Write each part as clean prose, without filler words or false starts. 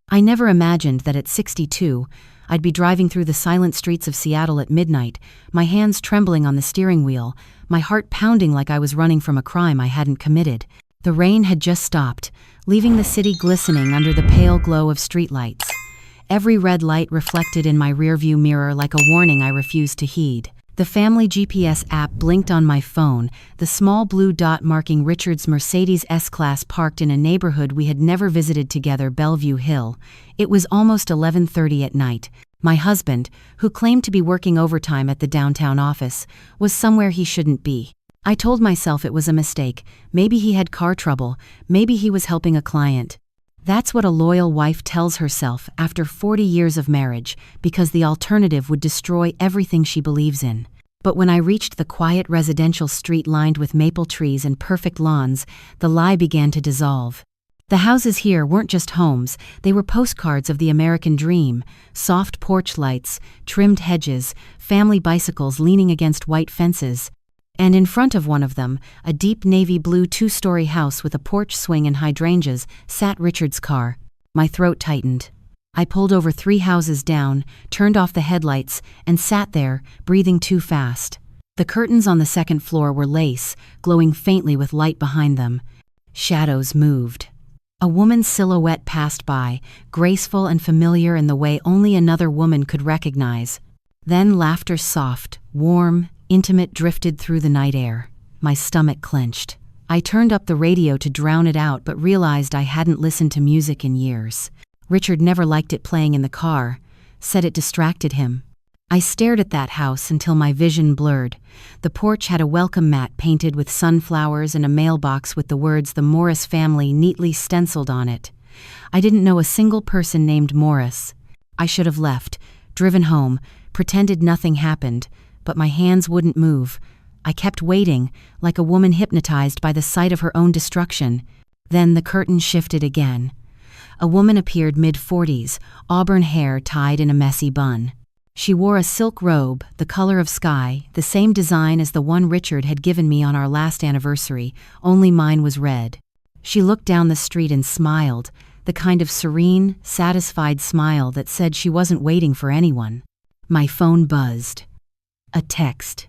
I never imagined that at 62, I'd be driving through the silent streets of Seattle at midnight, my hands trembling on the steering wheel, my heart pounding like I was running from a crime I hadn't committed. The rain had just stopped, leaving the city glistening under the pale glow of streetlights. Every red light reflected in my rearview mirror like a warning I refused to heed. The family GPS app blinked on my phone, the small blue dot marking Richard's Mercedes S-Class parked in a neighborhood we had never visited together, Bellevue Hill. It was almost 11:30 at night. My husband, who claimed to be working overtime at the downtown office, was somewhere he shouldn't be. I told myself it was a mistake. Maybe he had car trouble. Maybe he was helping a client. That's what a loyal wife tells herself after 40 years of marriage, because the alternative would destroy everything she believes in. But when I reached the quiet residential street lined with maple trees and perfect lawns, the lie began to dissolve. The houses here weren't just homes, they were postcards of the American dream: soft porch lights, trimmed hedges, family bicycles leaning against white fences. And in front of one of them, a deep navy blue 2-story house with a porch swing and hydrangeas, sat Richard's car. My throat tightened. I pulled over 3 houses down, turned off the headlights, and sat there, breathing too fast. The curtains on the second floor were lace, glowing faintly with light behind them. Shadows moved. A woman's silhouette passed by, graceful and familiar in the way only another woman could recognize. Then laughter, soft, warm, intimate, drifted through the night air. My stomach clenched. I turned up the radio to drown it out but realized I hadn't listened to music in years. Richard never liked it playing in the car, said it distracted him. I stared at that house until my vision blurred. The porch had a welcome mat painted with sunflowers and a mailbox with the words "The Morris Family" neatly stenciled on it. I didn't know a single person named Morris. I should have left, driven home, pretended nothing happened, but my hands wouldn't move. I kept waiting, like a woman hypnotized by the sight of her own destruction. Then the curtain shifted again. A woman appeared, mid-40s, auburn hair tied in a messy bun. She wore a silk robe, the color of sky, the same design as the one Richard had given me on our last anniversary, only mine was red. She looked down the street and smiled, the kind of serene, satisfied smile that said she wasn't waiting for anyone. My phone buzzed. A text.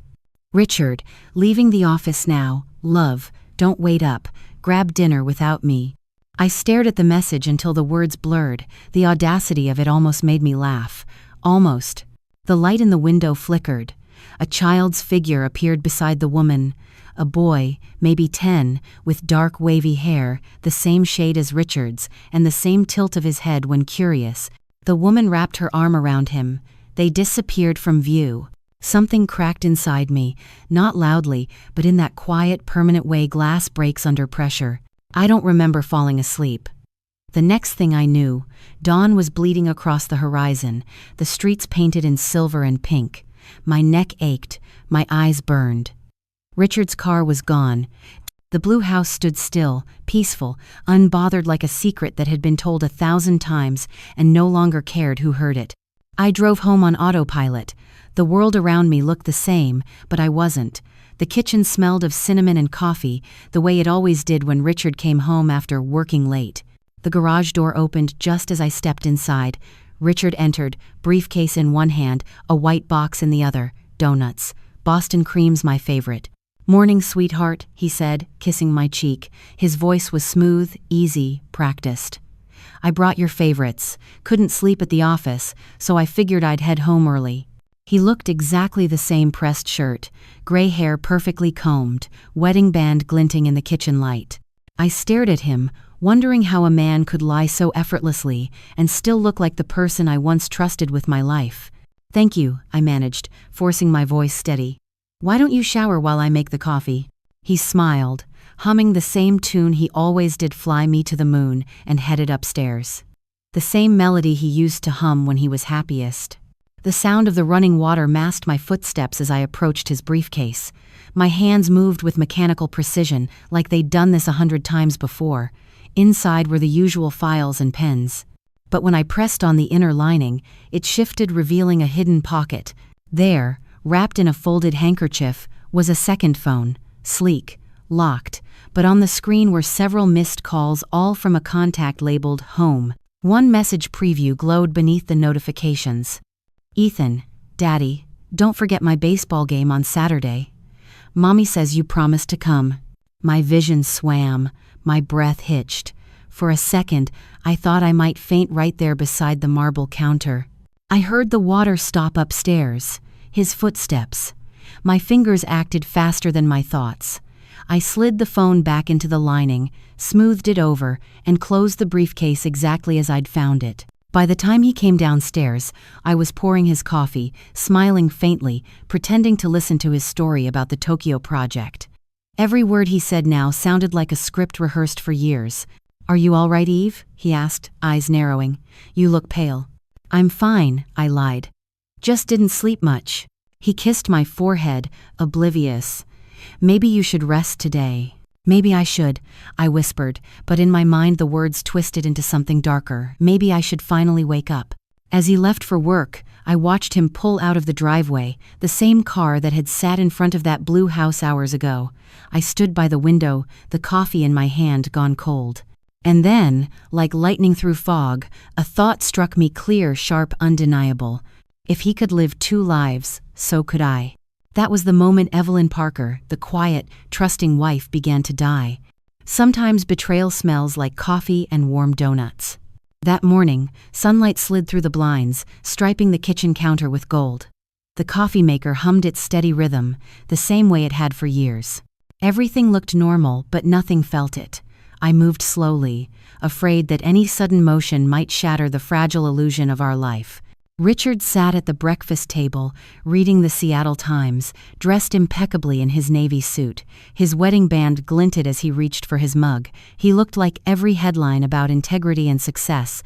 "Richard, leaving the office now. Love, don't wait up. Grab dinner without me." I stared at the message until the words blurred. The audacity of it almost made me laugh. Almost. The light in the window flickered. A child's figure appeared beside the woman. A boy, maybe 10, with dark wavy hair, the same shade as Richard's, and the same tilt of his head when curious. The woman wrapped her arm around him. They disappeared from view. Something cracked inside me, not loudly, but in that quiet, permanent way glass breaks under pressure. I don't remember falling asleep. The next thing I knew, dawn was bleeding across the horizon, the streets painted in silver and pink. My neck ached, my eyes burned. Richard's car was gone. The blue house stood still, peaceful, unbothered, like a secret that had been told 1,000 times and no longer cared who heard it. I drove home on autopilot. The world around me looked the same, but I wasn't. The kitchen smelled of cinnamon and coffee, the way it always did when Richard came home after working late. The garage door opened just as I stepped inside. Richard entered, briefcase in one hand, a white box in the other. Donuts. Boston cream's my favorite. "Morning, sweetheart," he said, kissing my cheek. His voice was smooth, easy, practiced. "I brought your favorites. Couldn't sleep at the office, so I figured I'd head home early." He looked exactly the same: pressed shirt, gray hair perfectly combed, wedding band glinting in the kitchen light. I stared at him, wondering how a man could lie so effortlessly and still look like the person I once trusted with my life. "Thank you," I managed, forcing my voice steady. "Why don't you shower while I make the coffee?" He smiled, humming the same tune he always did, "Fly Me to the Moon," and headed upstairs. The same melody he used to hum when he was happiest. The sound of the running water masked my footsteps as I approached his briefcase. My hands moved with mechanical precision, like they'd done this 100 times before. Inside were the usual files and pens. But when I pressed on the inner lining, it shifted, revealing a hidden pocket. There, wrapped in a folded handkerchief, was a second phone, sleek, locked, but on the screen were several missed calls, all from a contact labeled "Home." One message preview glowed beneath the notifications. Ethan, Daddy, don't forget my baseball game on Saturday. Mommy says you promised to come. My vision swam, my breath hitched. For a second, I thought I might faint right there beside the marble counter. I heard the water stop upstairs, his footsteps. My fingers acted faster than my thoughts. I slid the phone back into the lining, smoothed it over, and closed the briefcase exactly as I'd found it. By the time he came downstairs, I was pouring his coffee, smiling faintly, pretending to listen to his story about the Tokyo project. Every word he said now sounded like a script rehearsed for years. "Are you all right, Eve?" he asked, eyes narrowing. "You look pale." "I'm fine," I lied. "Just didn't sleep much." He kissed my forehead, oblivious. "Maybe you should rest today." "Maybe I should," I whispered, but in my mind the words twisted into something darker. Maybe I should finally wake up. As he left for work, I watched him pull out of the driveway, the same car that had sat in front of that blue house hours ago. I stood by the window, the coffee in my hand gone cold. And then, like lightning through fog, a thought struck me clear, sharp, undeniable. If he could live 2 lives, so could I. That was the moment Evelyn Parker, the quiet, trusting wife, began to die. Sometimes betrayal smells like coffee and warm donuts. That morning, sunlight slid through the blinds, striping the kitchen counter with gold. The coffee maker hummed its steady rhythm, the same way it had for years. Everything looked normal, but nothing felt it. I moved slowly, afraid that any sudden motion might shatter the fragile illusion of our life. Richard sat at the breakfast table, reading the Seattle Times, dressed impeccably in his navy suit. His wedding band glinted as he reached for his mug. He looked like every headline about integrity and success.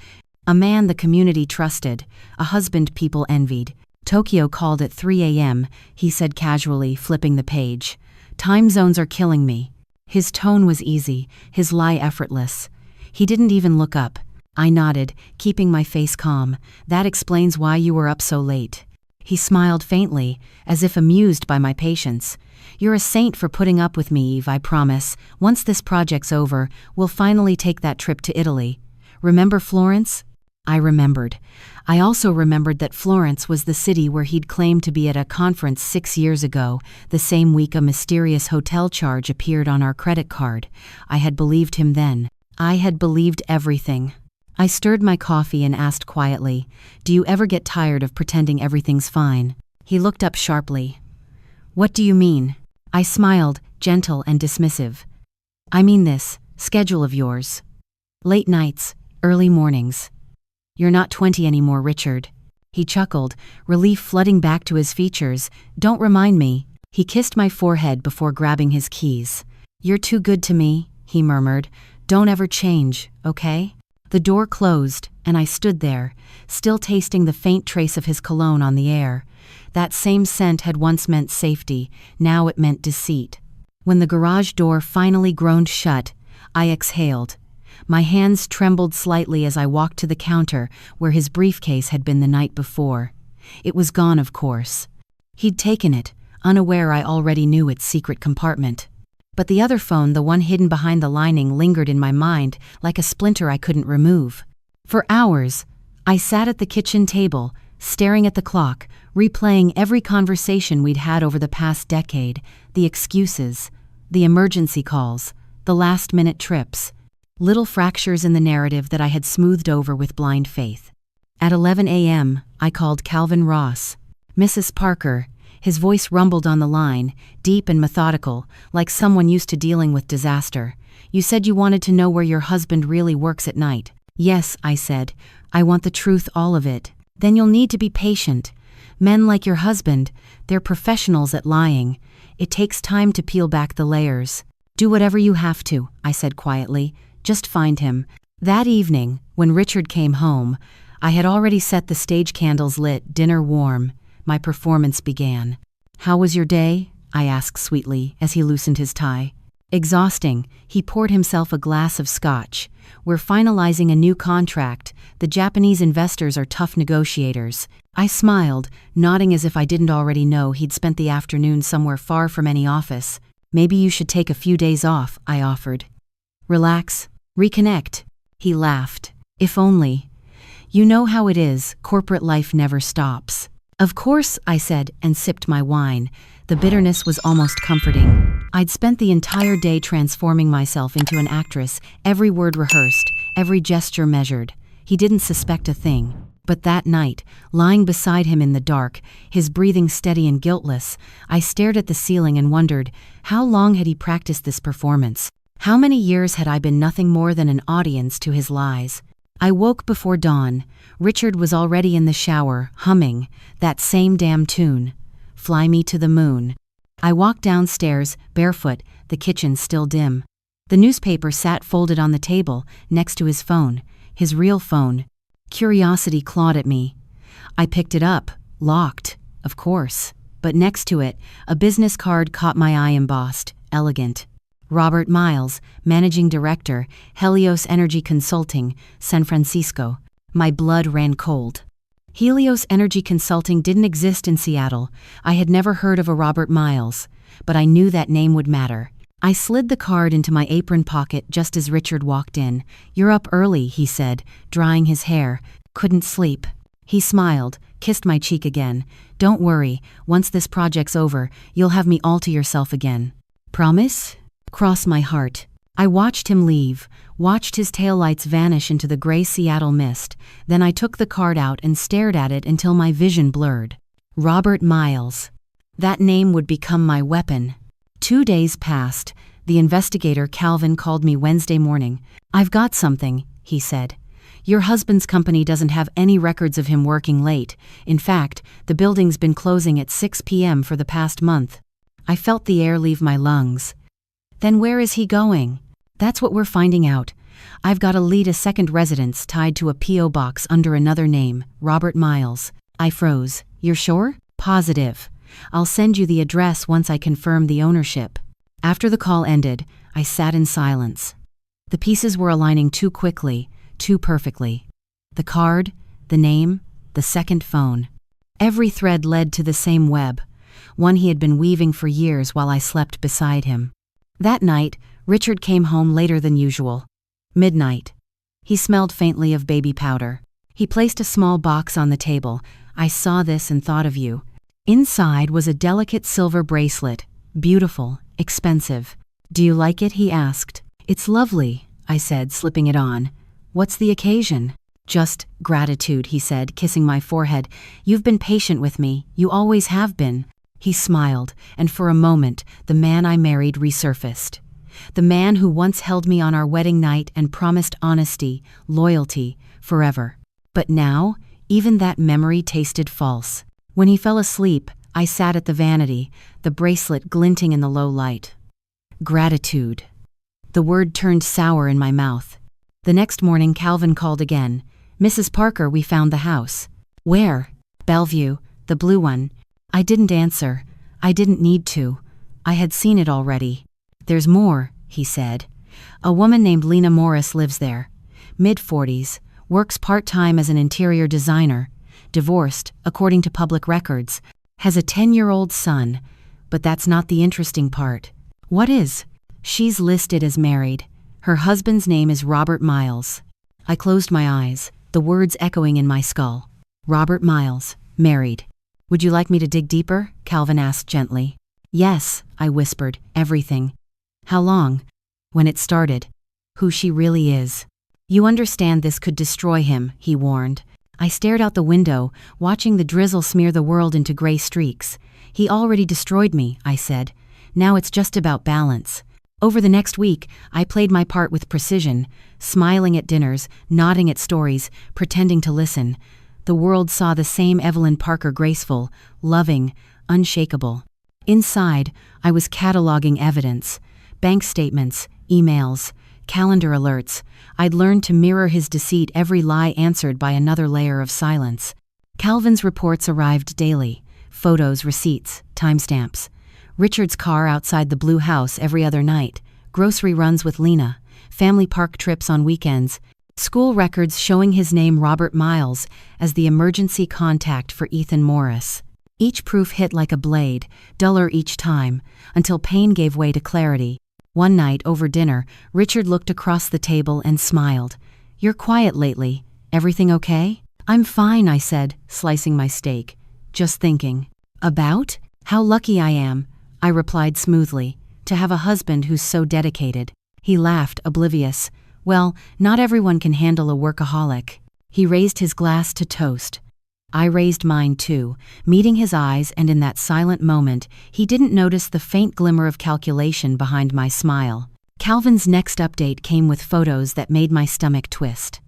A man the community trusted, a husband people envied. "Tokyo called at 3 a.m., he said casually, flipping the page. "Time zones are killing me." His tone was easy, his lie effortless. He didn't even look up. I nodded, keeping my face calm. "That explains why you were up so late." He smiled faintly, as if amused by my patience. "You're a saint for putting up with me, Eve, I promise. Once this project's over, we'll finally take that trip to Italy. Remember Florence?" I remembered. I also remembered that Florence was the city where he'd claimed to be at a conference 6 years ago, the same week a mysterious hotel charge appeared on our credit card. I had believed him then. I had believed everything. I stirred my coffee and asked quietly, "Do you ever get tired of pretending everything's fine?" He looked up sharply. "What do you mean?" I smiled, gentle and dismissive. "I mean this schedule of yours. Late nights, early mornings. You're not 20 anymore, Richard." He chuckled, relief flooding back to his features. "Don't remind me." He kissed my forehead before grabbing his keys. "You're too good to me," he murmured. "Don't ever change, okay?" The door closed, and I stood there, still tasting the faint trace of his cologne on the air. That same scent had once meant safety, now it meant deceit. When the garage door finally groaned shut, I exhaled. My hands trembled slightly as I walked to the counter where his briefcase had been the night before. It was gone, of course. He'd taken it, unaware I already knew its secret compartment. But the other phone, the one hidden behind the lining, lingered in my mind like a splinter I couldn't remove. For hours, I sat at the kitchen table, staring at the clock, replaying every conversation we'd had over the past decade, the excuses, the emergency calls, the last-minute trips, little fractures in the narrative that I had smoothed over with blind faith. At 11 a.m., I called Calvin Ross. "Mrs. Parker." His voice rumbled on the line, deep and methodical, like someone used to dealing with disaster. "You said you wanted to know where your husband really works at night." "Yes," I said. "I want the truth, all of it." "Then you'll need to be patient. Men like your husband, they're professionals at lying. It takes time to peel back the layers." "Do whatever you have to," I said quietly. "Just find him." That evening, when Richard came home, I had already set the stage candles lit, dinner warm. My performance began. "How was your day?" I asked sweetly as he loosened his tie. "Exhausting." He poured himself a glass of scotch. "We're finalizing a new contract. The Japanese investors are tough negotiators." I smiled, nodding as if I didn't already know he'd spent the afternoon somewhere far from any office. "Maybe you should take a few days off," I offered. "Relax. Reconnect." He laughed. If only. You know how it is, corporate life never stops. Of course, I said, and sipped my wine. The bitterness was almost comforting. I'd spent the entire day transforming myself into an actress, every word rehearsed, every gesture measured. He didn't suspect a thing. But that night, lying beside him in the dark, his breathing steady and guiltless, I stared at the ceiling and wondered, how long had he practiced this performance? How many years had I been nothing more than an audience to his lies? I woke before dawn. Richard was already in the shower, humming that same damn tune, Fly Me to the Moon. I walked downstairs, barefoot, the kitchen still dim. The newspaper sat folded on the table, next to his phone, his real phone. Curiosity clawed at me. I picked it up, locked, of course. But next to it, a business card caught my eye, embossed, elegant. Robert Miles, Managing Director, Helios Energy Consulting, San Francisco. My blood ran cold. Helios Energy Consulting didn't exist in Seattle. I had never heard of a Robert Miles, but I knew that name would matter. I slid the card into my apron pocket just as Richard walked in. "You're up early," he said, drying his hair. "Couldn't sleep." He smiled, kissed my cheek again. "Don't worry, once this project's over, you'll have me all to yourself again." "Promise?" Cross my heart. I watched him leave, watched his taillights vanish into the gray Seattle mist. Then I took the card out and stared at it until my vision blurred. Robert Miles. That name would become my weapon. 2 days passed. The investigator Calvin called me Wednesday morning. "I've got something," he said. "Your husband's company doesn't have any records of him working late. In fact, the building's been closing at 6 p.m. for the past month." I felt the air leave my lungs. "Then where is he going?" "That's what we're finding out. I've got to lead a second residence tied to a P.O. box under another name, Robert Miles." I froze. "You're sure?" "Positive. I'll send you the address once I confirm the ownership." After the call ended, I sat in silence. The pieces were aligning too quickly, too perfectly. The card, the name, the second phone. Every thread led to the same web, one he had been weaving for years while I slept beside him. That night, Richard came home later than usual. Midnight. He smelled faintly of baby powder. He placed a small box on the table. "I saw this and thought of you." Inside was a delicate silver bracelet, beautiful, expensive. "Do you like it?" he asked. "It's lovely," I said, slipping it on. "What's the occasion?" "Just gratitude," he said, kissing my forehead. "You've been patient with me. You always have been." He smiled, and for a moment, the man I married resurfaced. The man who once held me on our wedding night and promised honesty, loyalty, forever. But now, even that memory tasted false. When he fell asleep, I sat at the vanity, the bracelet glinting in the low light. Gratitude. The word turned sour in my mouth. The next morning, Calvin called again. "Mrs. Parker, we found the house." "Where?" "Bellevue, the blue one." I didn't answer. I didn't need to. I had seen it already. "There's more," he said. "A woman named Lena Morris lives there. Mid-40s, works part-time as an interior designer. Divorced, according to public records. Has a 10-year-old son. But that's not the interesting part." "What is?" "She's listed as married. Her husband's name is Robert Miles." I closed my eyes, the words echoing in my skull. Robert Miles, married. "Would you like me to dig deeper?" Calvin asked gently. "Yes," I whispered, "everything." "How long?" "When it started. Who she really is." "You understand this could destroy him," he warned. I stared out the window, watching the drizzle smear the world into gray streaks. "He already destroyed me," I said. "Now it's just about balance." Over the next week, I played my part with precision, smiling at dinners, nodding at stories, pretending to listen. The world saw the same Evelyn Parker, graceful, loving, unshakable. Inside, I was cataloging evidence. Bank statements, emails, calendar alerts. I'd learned to mirror his deceit, every lie answered by another layer of silence. Calvin's reports arrived daily. Photos, receipts, timestamps. Richard's car outside the blue house every other night. Grocery runs with Lena. Family park trips on weekends. School records showing his name, Robert Miles, as the emergency contact for Ethan Morris. Each proof hit like a blade, duller each time, until pain gave way to clarity. One night, over dinner, Richard looked across the table and smiled. "You're quiet lately. Everything okay?" "I'm fine," I said, slicing my steak. "Just thinking." "About? How lucky I am," I replied smoothly, "to have a husband who's so dedicated." He laughed, oblivious. "Well, not everyone can handle a workaholic." He raised his glass to toast. I raised mine too, meeting his eyes, and in that silent moment, he didn't notice the faint glimmer of calculation behind my smile. Calvin's next update came with photos that made my stomach twist.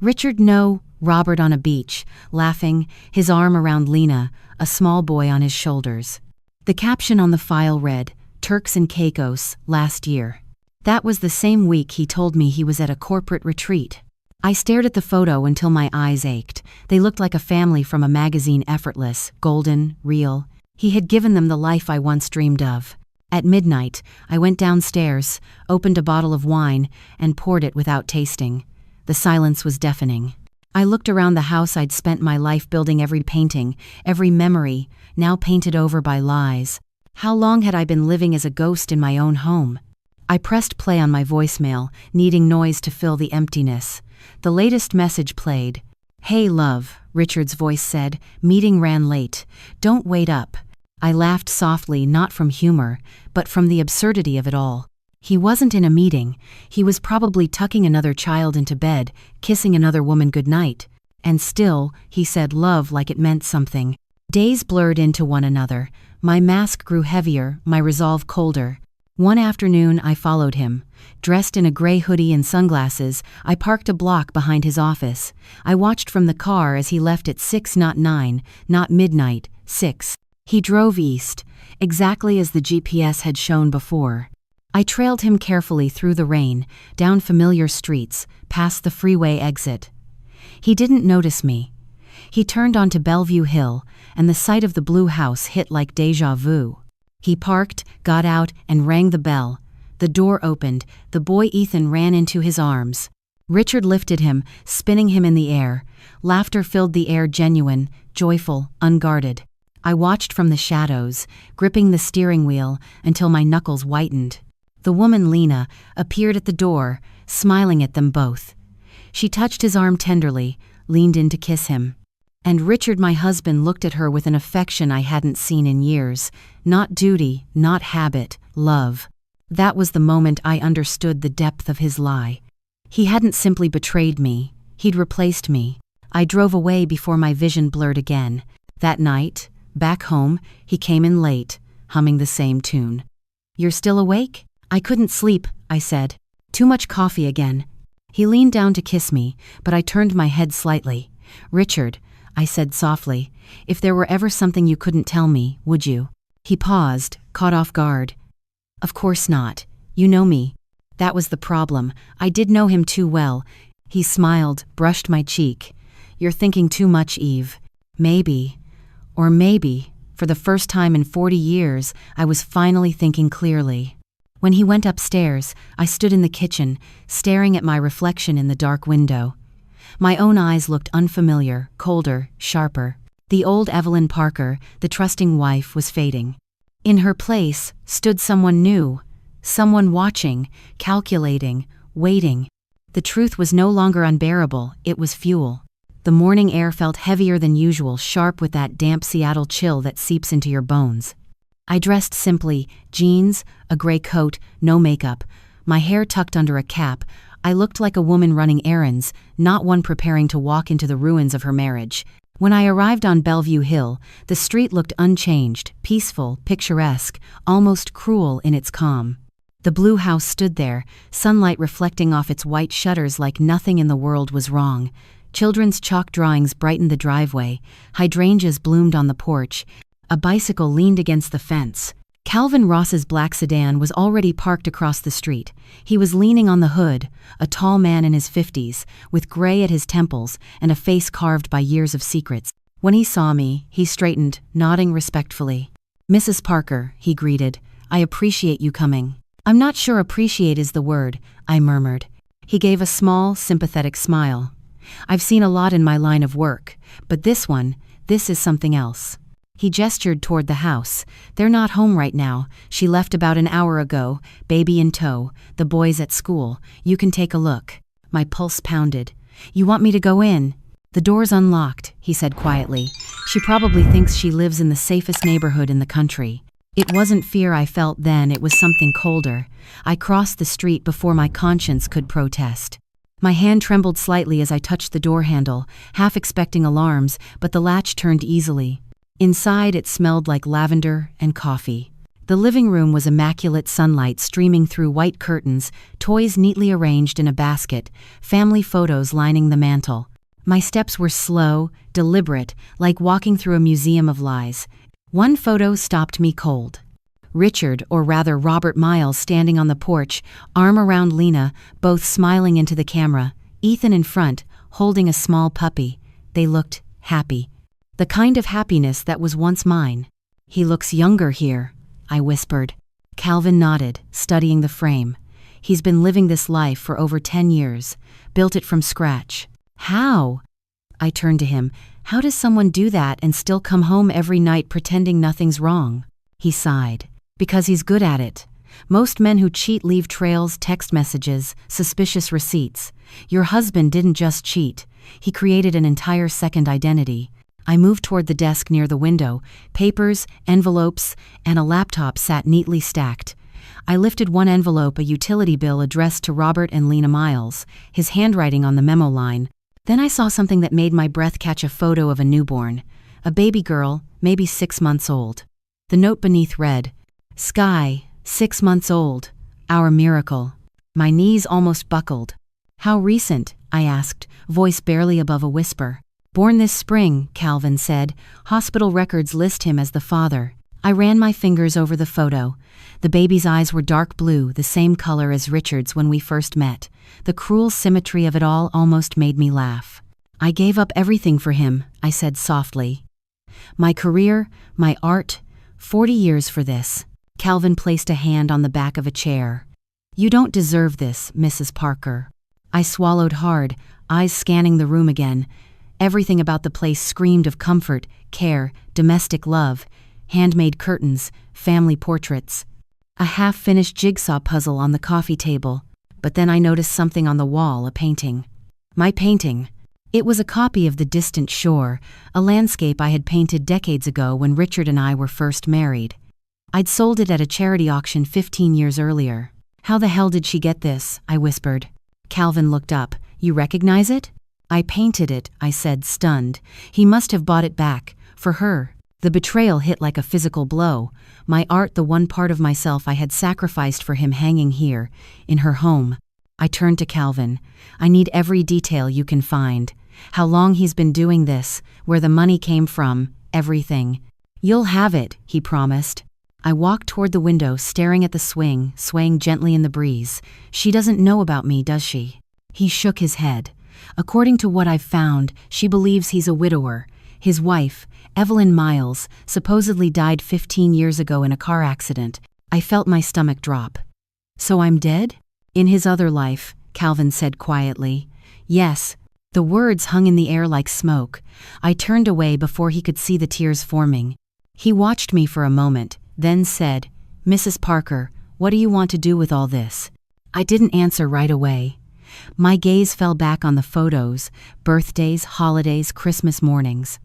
Richard, no, Robert on a beach, laughing, his arm around Lena, a small boy on his shoulders. The caption on the file read, "Turks and Caicos, last year." That was the same week he told me he was at a corporate retreat. I stared at the photo until my eyes ached. They looked like a family from a magazine, effortless, golden, real. He had given them the life I once dreamed of. At midnight, I went downstairs, opened a bottle of wine, and poured it without tasting. The silence was deafening. I looked around the house I'd spent my life building, every painting, every memory, now painted over by lies. How long had I been living as a ghost in my own home? I pressed play on my voicemail, needing noise to fill the emptiness. The latest message played. "Hey love," Richard's voice said, "meeting ran late. Don't wait up." I laughed softly, not from humor, but from the absurdity of it all. He wasn't in a meeting. He was probably tucking another child into bed, kissing another woman goodnight. And still, he said love like it meant something. Days blurred into one another. My mask grew heavier, my resolve colder. One afternoon, I followed him. Dressed in a gray hoodie and sunglasses, I parked a block behind his office. I watched from the car as he left at 6, not 9, not midnight, 6. He drove east, exactly as the GPS had shown before. I trailed him carefully through the rain, down familiar streets, past the freeway exit. He didn't notice me. He turned onto Bellevue Hill, and the sight of the blue house hit like déjà vu. He parked, got out, and rang the bell. The door opened. The boy Ethan ran into his arms. Richard lifted him, spinning him in the air. Laughter filled the air, genuine, joyful, unguarded. I watched from the shadows, gripping the steering wheel, until my knuckles whitened. The woman, Lena, appeared at the door, smiling at them both. She touched his arm tenderly, leaned in to kiss him. And Richard, my husband, looked at her with an affection I hadn't seen in years. Not duty, not habit, love. That was the moment I understood the depth of his lie. He hadn't simply betrayed me, he'd replaced me. I drove away before my vision blurred again. That night, back home, he came in late, humming the same tune. "You're still awake?" "I couldn't sleep," I said. "Too much coffee again." He leaned down to kiss me, but I turned my head slightly. "Richard," I said softly, "if there were ever something you couldn't tell me, would you?" He paused, caught off guard. "Of course not. You know me." That was the problem. I did know him too well. He smiled, brushed my cheek. "You're thinking too much, Eve." Maybe. Or maybe, for the first time in 40 years, I was finally thinking clearly. When he went upstairs, I stood in the kitchen, staring at my reflection in the dark window. My own eyes looked unfamiliar, colder, sharper. The old Evelyn Parker, the trusting wife, was fading. In her place stood someone new, someone watching, calculating, waiting. The truth was no longer unbearable, it was fuel. The morning air felt heavier than usual, sharp with that damp Seattle chill that seeps into your bones. I dressed simply, jeans, a gray coat, no makeup, my hair tucked under a cap. I looked like a woman running errands, not one preparing to walk into the ruins of her marriage. When I arrived on Bellevue Hill, the street looked unchanged, peaceful, picturesque, almost cruel in its calm. The blue house stood there, sunlight reflecting off its white shutters like nothing in the world was wrong. Children's chalk drawings brightened the driveway, hydrangeas bloomed on the porch. A bicycle leaned against the fence. Calvin Ross's black sedan was already parked across the street. He was leaning on the hood, a tall man in his 50s, with gray at his temples and a face carved by years of secrets. When he saw me, he straightened, nodding respectfully. "Mrs. Parker," he greeted, "I appreciate you coming." "I'm not sure appreciate is the word," I murmured. He gave a small, sympathetic smile. "I've seen a lot in my line of work, but this is something else." He gestured toward the house. "They're not home right now. She left about an hour ago, baby in tow, the boys at school. You can take a look." My pulse pounded. "You want me to go in?" "The door's unlocked," he said quietly. "She probably thinks she lives in the safest neighborhood in the country." It wasn't fear I felt then, it was something colder. I crossed the street before my conscience could protest. My hand trembled slightly as I touched the door handle, half expecting alarms, but the latch turned easily. Inside, it smelled like lavender and coffee. The living room was immaculate, sunlight streaming through white curtains, toys neatly arranged in a basket, family photos lining the mantel. My steps were slow, deliberate, like walking through a museum of lies. One photo stopped me cold. Richard, or rather Robert Miles, standing on the porch, arm around Lena, both smiling into the camera, Ethan in front, holding a small puppy. They looked happy. The kind of happiness that was once mine. "He looks younger here," I whispered. Calvin nodded, studying the frame. "He's been living this life for over 10 years, built it from scratch." "How?" I turned to him. "How does someone do that and still come home every night pretending nothing's wrong?" He sighed. "Because he's good at it. Most men who cheat leave trails, text messages, suspicious receipts. Your husband didn't just cheat. He created an entire second identity." I moved toward the desk near the window. Papers, envelopes, and a laptop sat neatly stacked. I lifted one envelope, a utility bill addressed to Robert and Lena Miles, his handwriting on the memo line. Then I saw something that made my breath catch, a photo of a newborn. A baby girl, maybe 6 months old. The note beneath read, "Sky, 6 months old. Our miracle." My knees almost buckled. "How recent?" I asked, voice barely above a whisper. "Born this spring," Calvin said. "Hospital records list him as the father." I ran my fingers over the photo. The baby's eyes were dark blue, the same color as Richard's when we first met. The cruel symmetry of it all almost made me laugh. "I gave up everything for him," I said softly. "My career, my art, 40 years for this." Calvin placed a hand on the back of a chair. "You don't deserve this, Mrs. Parker." I swallowed hard, eyes scanning the room again. Everything about the place screamed of comfort, care, domestic love, handmade curtains, family portraits. A half-finished jigsaw puzzle on the coffee table. But then I noticed something on the wall, a painting. My painting. It was a copy of The Distant Shore, a landscape I had painted decades ago when Richard and I were first married. I'd sold it at a charity auction 15 years earlier. "How the hell did she get this?" I whispered. Calvin looked up. "You recognize it?" "I painted it," I said, stunned. "He must have bought it back. For her." The betrayal hit like a physical blow. My art, the one part of myself I had sacrificed for him, hanging here, in her home. I turned to Calvin. "I need every detail you can find. How long he's been doing this, where the money came from, everything." "You'll have it," he promised. I walked toward the window, staring at the swing, swaying gently in the breeze. "She doesn't know about me, does she?" He shook his head. "According to what I've found, she believes he's a widower. His wife, Evelyn Miles, supposedly died 15 years ago in a car accident." I felt my stomach drop. "So I'm dead?" "In his other life," Calvin said quietly. "Yes." The words hung in the air like smoke. I turned away before he could see the tears forming. He watched me for a moment, then said, "Mrs. Parker, what do you want to do with all this?" I didn't answer right away. My gaze fell back on the photos, birthdays, holidays, Christmas mornings.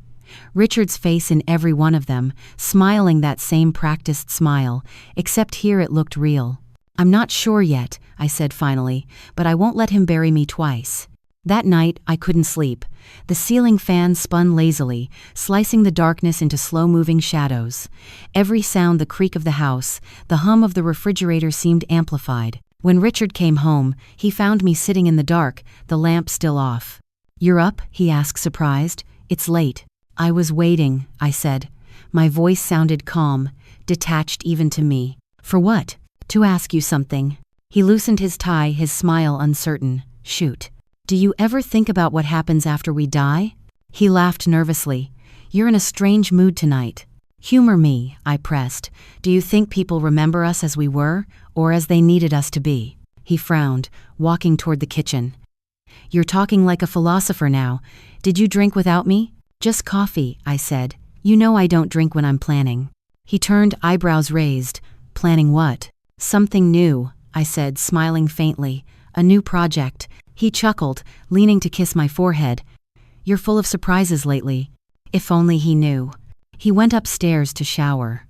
Richard's face in every one of them, smiling that same practiced smile, except here it looked real. "I'm not sure yet," I said finally, "but I won't let him bury me twice." That night, I couldn't sleep. The ceiling fan spun lazily, slicing the darkness into slow-moving shadows. Every sound, the creak of the house, the hum of the refrigerator, seemed amplified. When Richard came home, he found me sitting in the dark, the lamp still off. "You're up?" he asked, surprised. "It's late." "I was waiting," I said. My voice sounded calm, detached even to me. "For what?" "To ask you something." He loosened his tie, his smile uncertain. "Shoot." "Do you ever think about what happens after we die?" He laughed nervously. "You're in a strange mood tonight." "Humor me," I pressed. "Do you think people remember us as we were, or as they needed us to be?" He frowned, walking toward the kitchen. "You're talking like a philosopher now. Did you drink without me?" "Just coffee," I said. "You know I don't drink when I'm planning." He turned, eyebrows raised. "Planning what?" "Something new," I said, smiling faintly. "A new project. He chuckled, leaning to kiss my forehead. "You're full of surprises lately." If only he knew. He went upstairs to shower.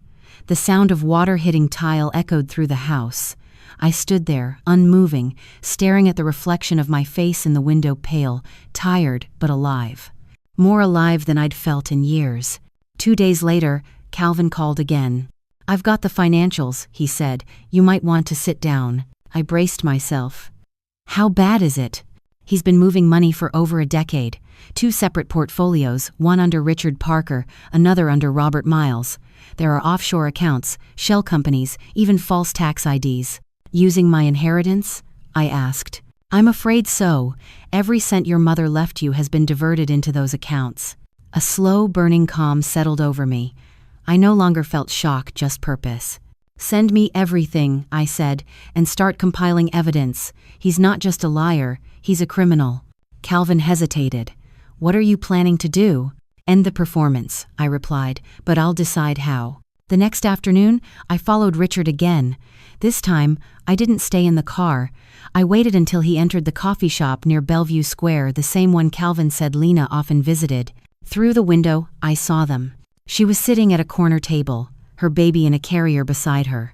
The sound of water hitting tile echoed through the house. I stood there, unmoving, staring at the reflection of my face in the window, pale, tired, but alive. More alive than I'd felt in years. 2 days later, Calvin called again. "I've got the financials," he said. "You might want to sit down." I braced myself. "How bad is it?" He's been moving money for over a decade. 2 separate portfolios, one under Richard Parker, another under Robert Miles. There are offshore accounts, shell companies, even false tax IDs. "Using my inheritance?" I asked. "I'm afraid so. Every cent your mother left you has been diverted into those accounts." A slow, burning calm settled over me. I no longer felt shock, just purpose. "Send me everything," I said, "and start compiling evidence. He's not just a liar, he's a criminal." Calvin hesitated. "What are you planning to do?" "End the performance," I replied, "but I'll decide how." The next afternoon, I followed Richard again. This time, I didn't stay in the car. I waited until he entered the coffee shop near Bellevue Square, the same one Calvin said Lena often visited. Through the window, I saw them. She was sitting at a corner table, her baby in a carrier beside her.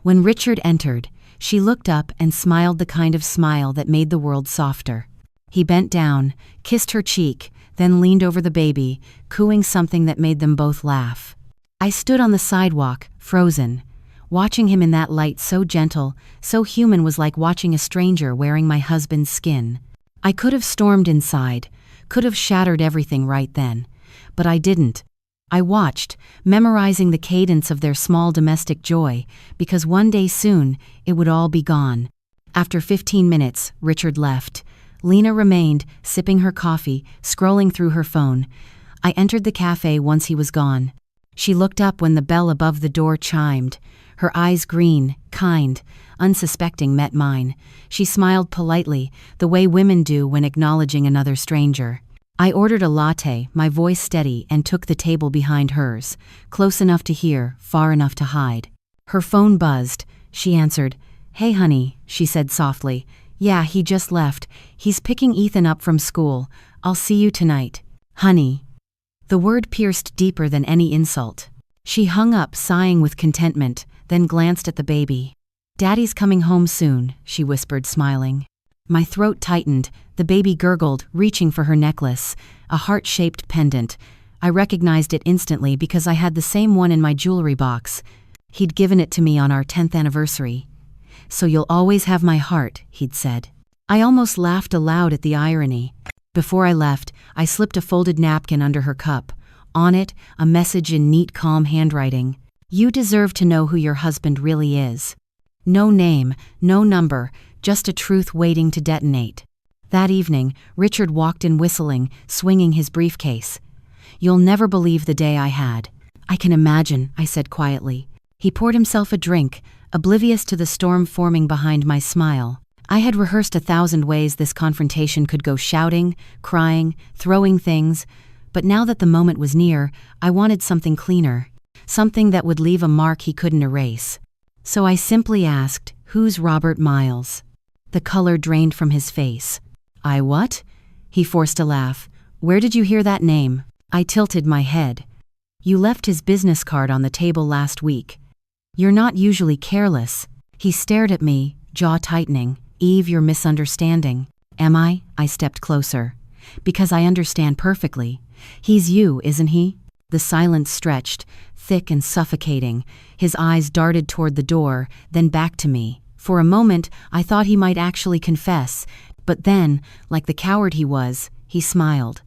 When Richard entered, she looked up and smiled the kind of smile that made the world softer. He bent down, kissed her cheek, then leaned over the baby, cooing something that made them both laugh. I stood on the sidewalk, frozen. Watching him in that light, so gentle, so human, was like watching a stranger wearing my husband's skin. I could have stormed inside, could have shattered everything right then. But I didn't. I watched, memorizing the cadence of their small domestic joy, because one day soon, it would all be gone. After 15 minutes, Richard left. Lena remained, sipping her coffee, scrolling through her phone. I entered the cafe once he was gone. She looked up when the bell above the door chimed. Her eyes, green, kind, unsuspecting, met mine. She smiled politely, the way women do when acknowledging another stranger. I ordered a latte, my voice steady, and took the table behind hers, close enough to hear, far enough to hide. Her phone buzzed. She answered. "Hey honey," she said softly. "Yeah, he just left. He's picking Ethan up from school. I'll see you tonight." "Honey." The word pierced deeper than any insult. She hung up, sighing with contentment, then glanced at the baby. "Daddy's coming home soon," she whispered, smiling. My throat tightened. The baby gurgled, reaching for her necklace, a heart-shaped pendant. I recognized it instantly because I had the same one in my jewelry box. He'd given it to me on our 10th anniversary. "So you'll always have my heart," he'd said. I almost laughed aloud at the irony. Before I left, I slipped a folded napkin under her cup. On it, a message in neat, calm handwriting. "You deserve to know who your husband really is." No name, no number, just a truth waiting to detonate. That evening, Richard walked in whistling, swinging his briefcase. "You'll never believe the day I had." "I can imagine," I said quietly. He poured himself a drink, oblivious to the storm forming behind my smile. I had rehearsed 1,000 ways this confrontation could go: shouting, crying, throwing things. But now that the moment was near, I wanted something cleaner. Something that would leave a mark he couldn't erase. So I simply asked, "Who's Robert Miles?" The color drained from his face. "I what?" He forced a laugh. "Where did you hear that name?" I tilted my head. "You left his business card on the table last week. You're not usually careless." He stared at me, jaw tightening. "Eve, you're misunderstanding." "Am I?" I stepped closer. "Because I understand perfectly. He's you, isn't he?" The silence stretched, thick and suffocating. His eyes darted toward the door, then back to me. For a moment, I thought he might actually confess. But then, like the coward he was, he smiled.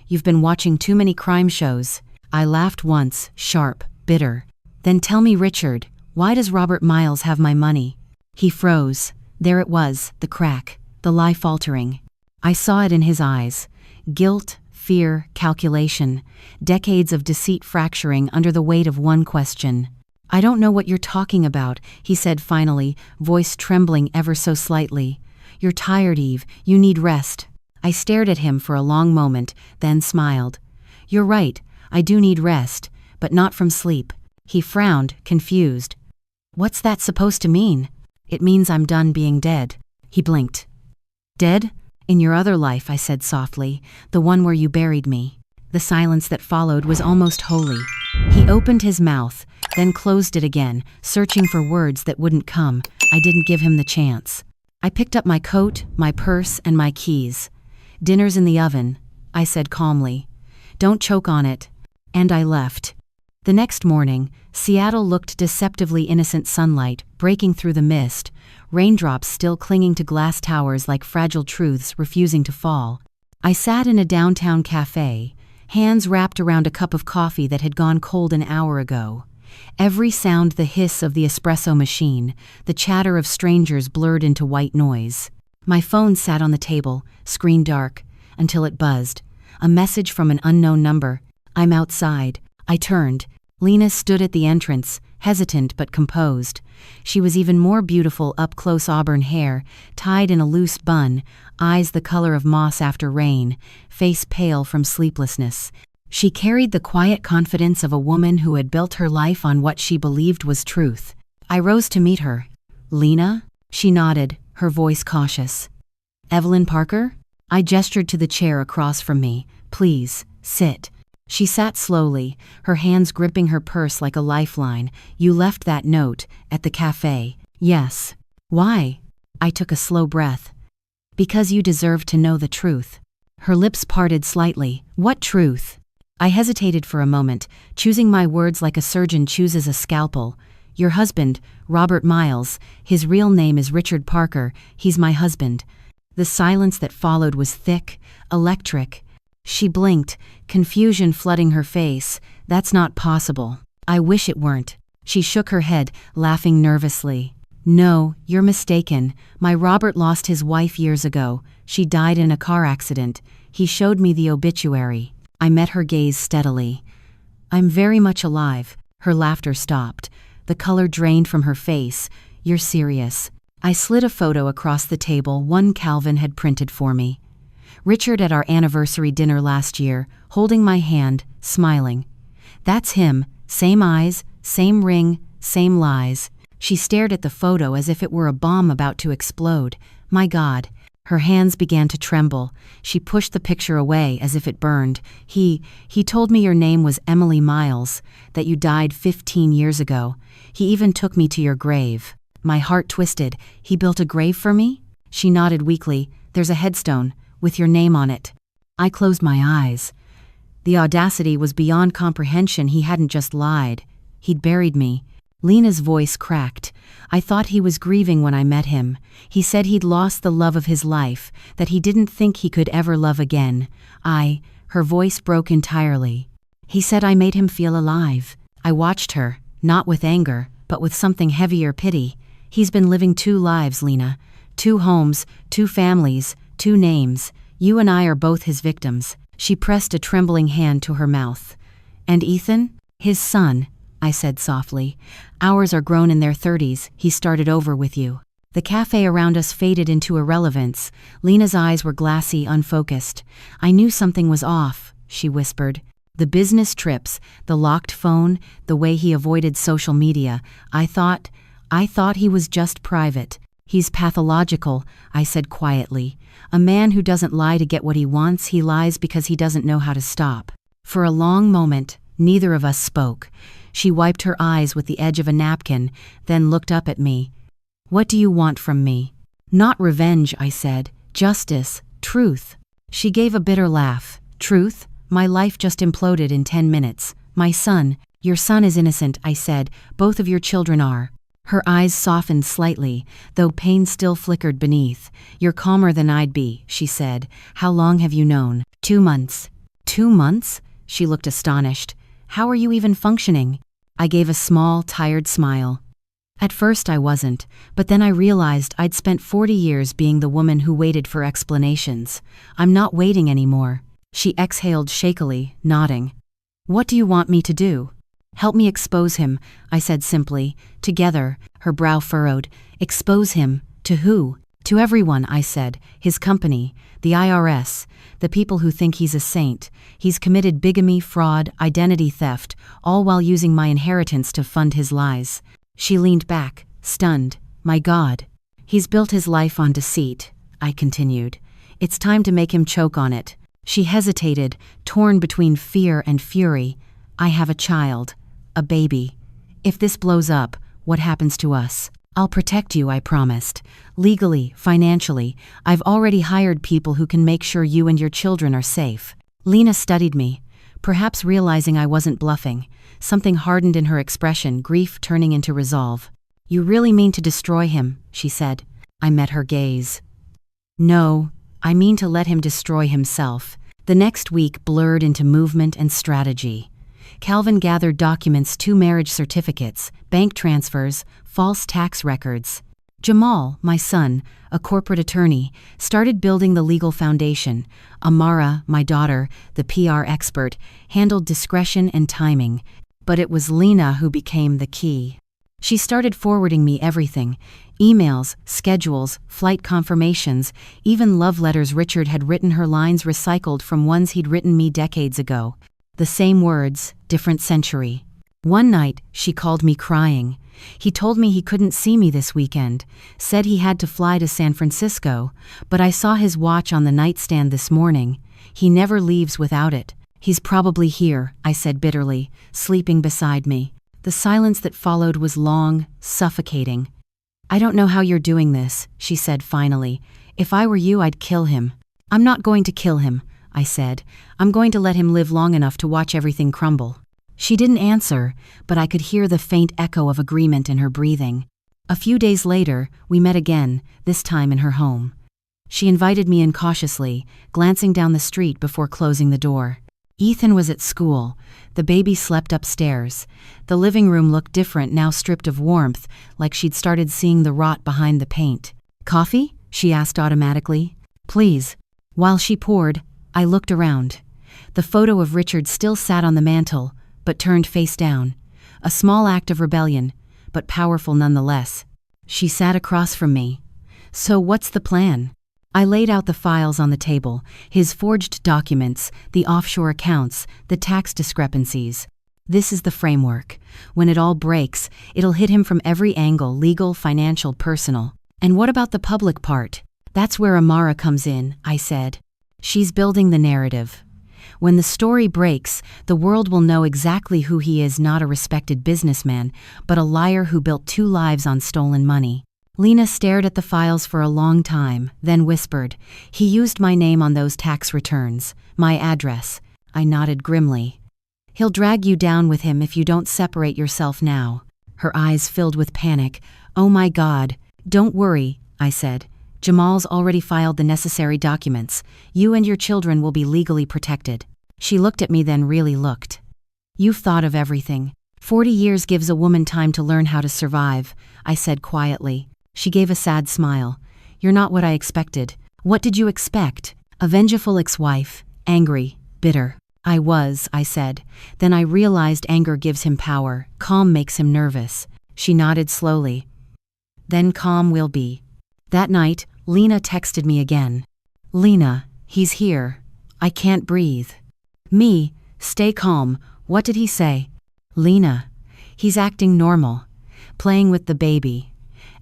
"You've been watching too many crime shows." I laughed once, sharp, bitter. "Then tell me, Richard, why does Robert Miles have my money?" He froze. There it was, the crack, the lie faltering. I saw it in his eyes. Guilt, fear, calculation. Decades of deceit fracturing under the weight of one question. "I don't know what you're talking about," he said finally, voice trembling ever so slightly. "You're tired, Eve. You need rest." I stared at him for a long moment, then smiled. "You're right. I do need rest, but not from sleep." He frowned, confused. "What's that supposed to mean?" "It means I'm done being dead." He blinked. "Dead?" In your other life, I said softly, the one where you buried me. The silence that followed was almost holy. He opened his mouth, then closed it again, searching for words that wouldn't come. I didn't give him the chance. I picked up my coat, my purse, and my keys. Dinner's in the oven, I said calmly. Don't choke on it. And I left. The next morning, Seattle looked deceptively innocent sunlight breaking through the mist, raindrops still clinging to glass towers like fragile truths refusing to fall. I sat in a downtown cafe, hands wrapped around a cup of coffee that had gone cold an hour ago. Every sound, the hiss of the espresso machine, the chatter of strangers blurred into white noise. My phone sat on the table, screen dark, until it buzzed. A message from an unknown number. I'm outside. I turned. Lena stood at the entrance, hesitant but composed. She was even more beautiful, up-close auburn hair, tied in a loose bun, eyes the color of moss after rain, face pale from sleeplessness. She carried the quiet confidence of a woman who had built her life on what she believed was truth. I rose to meet her. Lena? She nodded, her voice cautious. Evelyn Parker? I gestured to the chair across from me. Please, sit. She sat slowly, her hands gripping her purse like a lifeline. You left that note at the cafe. Yes. Why? I took a slow breath. Because you deserve to know the truth. Her lips parted slightly. What truth? I hesitated for a moment, choosing my words like a surgeon chooses a scalpel. Your husband, Robert Miles, his real name is Richard Parker, he's my husband. The silence that followed was thick, electric. She blinked, confusion flooding her face. That's not possible. I wish it weren't. She shook her head, laughing nervously. No, you're mistaken. My Robert lost his wife years ago. She died in a car accident. He showed me the obituary. I met her gaze steadily. I'm very much alive. Her laughter stopped. The color drained from her face. You're serious. I slid a photo across the table one Calvin had printed for me. Richard at our anniversary dinner last year, holding my hand, smiling. That's him. Same eyes, same ring, same lies. She stared at the photo as if it were a bomb about to explode. My God. Her hands began to tremble. She pushed the picture away as if it burned. He told me your name was Emily Miles, that you died 15 years ago. He even took me to your grave. My heart twisted. He built a grave for me? She nodded weakly. There's a headstone, with your name on it. I closed my eyes. The audacity was beyond comprehension. He hadn't just lied. He'd buried me. Lena's voice cracked. I thought he was grieving when I met him. He said he'd lost the love of his life, that he didn't think he could ever love again. Her voice broke entirely. He said I made him feel alive. I watched her, not with anger, but with something heavier, pity. He's been living 2 lives, Lena. 2 homes, 2 families, 2 names. You and I are both his victims. She pressed a trembling hand to her mouth. And Ethan? His son, I said softly. Ours are grown in their 30s. He started over with you. The cafe around us faded into irrelevance. Lena's eyes were glassy, unfocused. I knew something was off, she whispered. The business trips, the locked phone, the way he avoided social media. I thought he was just private. He's pathological, I said quietly. A man who doesn't lie to get what he wants, he lies because he doesn't know how to stop. For a long moment, neither of us spoke. She wiped her eyes with the edge of a napkin, then looked up at me. What do you want from me? Not revenge, I said. Justice, truth. She gave a bitter laugh. Truth? My life just imploded in 10 minutes. My son, your son is innocent, I said. Both of your children are. Her eyes softened slightly, though pain still flickered beneath. You're calmer than I'd be, she said. How long have you known? 2 months. 2 months? She looked astonished. How are you even functioning? I gave a small, tired smile. At first I wasn't, but then I realized I'd spent 40 years being the woman who waited for explanations. I'm not waiting anymore. She exhaled shakily, nodding. What do you want me to do? Help me expose him, I said simply. Together, her brow furrowed. Expose him? To who? To everyone, I said. His company, the IRS, the people who think he's a saint. He's committed bigamy, fraud, identity theft, all while using my inheritance to fund his lies. She leaned back, stunned. My God. He's built his life on deceit, I continued. It's time to make him choke on it. She hesitated, torn between fear and fury. I have a child. A baby. If this blows up, what happens to us? I'll protect you, I promised. Legally, financially, I've already hired people who can make sure you and your children are safe. Lena studied me, perhaps realizing I wasn't bluffing. Something hardened in her expression, grief turning into resolve. You really mean to destroy him, she said. I met her gaze. No, I mean to let him destroy himself. The next week blurred into movement and strategy. Calvin gathered documents, 2 marriage certificates, bank transfers, false tax records. Jamal, my son, a corporate attorney, started building the legal foundation. Amara, my daughter, the PR expert, handled discretion and timing. But it was Lena who became the key. She started forwarding me everything: emails, schedules, flight confirmations, even love letters Richard had written her, lines recycled from ones he'd written me decades ago. The same words, different century. One night, she called me crying. He told me he couldn't see me this weekend, said he had to fly to San Francisco, but I saw his watch on the nightstand this morning. He never leaves without it. He's probably here, I said bitterly, sleeping beside me. The silence that followed was long, suffocating. I don't know how you're doing this, she said finally. If I were you, I'd kill him. I'm not going to kill him, I said. I'm going to let him live long enough to watch everything crumble. She didn't answer, but I could hear the faint echo of agreement in her breathing. A few days later, we met again, this time in her home. She invited me in cautiously, glancing down the street before closing the door. Ethan was at school. The baby slept upstairs. The living room looked different now, stripped of warmth, like she'd started seeing the rot behind the paint. Coffee? She asked automatically. Please. While she poured, I looked around. The photo of Richard still sat on the mantel, but turned face down. A small act of rebellion, but powerful nonetheless. She sat across from me. So what's the plan? I laid out the files on the table, his forged documents, the offshore accounts, the tax discrepancies. This is the framework. When it all breaks, it'll hit him from every angle: legal, financial, personal. And what about the public part? That's where Amara comes in, I said. She's building the narrative. When the story breaks, the world will know exactly who he is, not a respected businessman, but a liar who built 2 lives on stolen money. Lena stared at the files for a long time, then whispered, "He used my name on those tax returns, my address." I nodded grimly. "He'll drag you down with him if you don't separate yourself now." Her eyes filled with panic. "Oh my God." "Don't worry," I said. "Jamal's already filed the necessary documents. You and your children will be legally protected." She looked at me, then really looked. "You've thought of everything. 40 years gives a woman time to learn how to survive," I said quietly. She gave a sad smile. "You're not what I expected." "What did you expect?" "A vengeful ex-wife, angry, bitter." "I was," I said. Then I realized anger gives him power, calm makes him nervous. She nodded slowly. "Then calm will be." That night, Lena texted me again. "Lena, he's here. I can't breathe." Me, "Stay calm. What did he say?" "Lena, he's acting normal. Playing with the baby.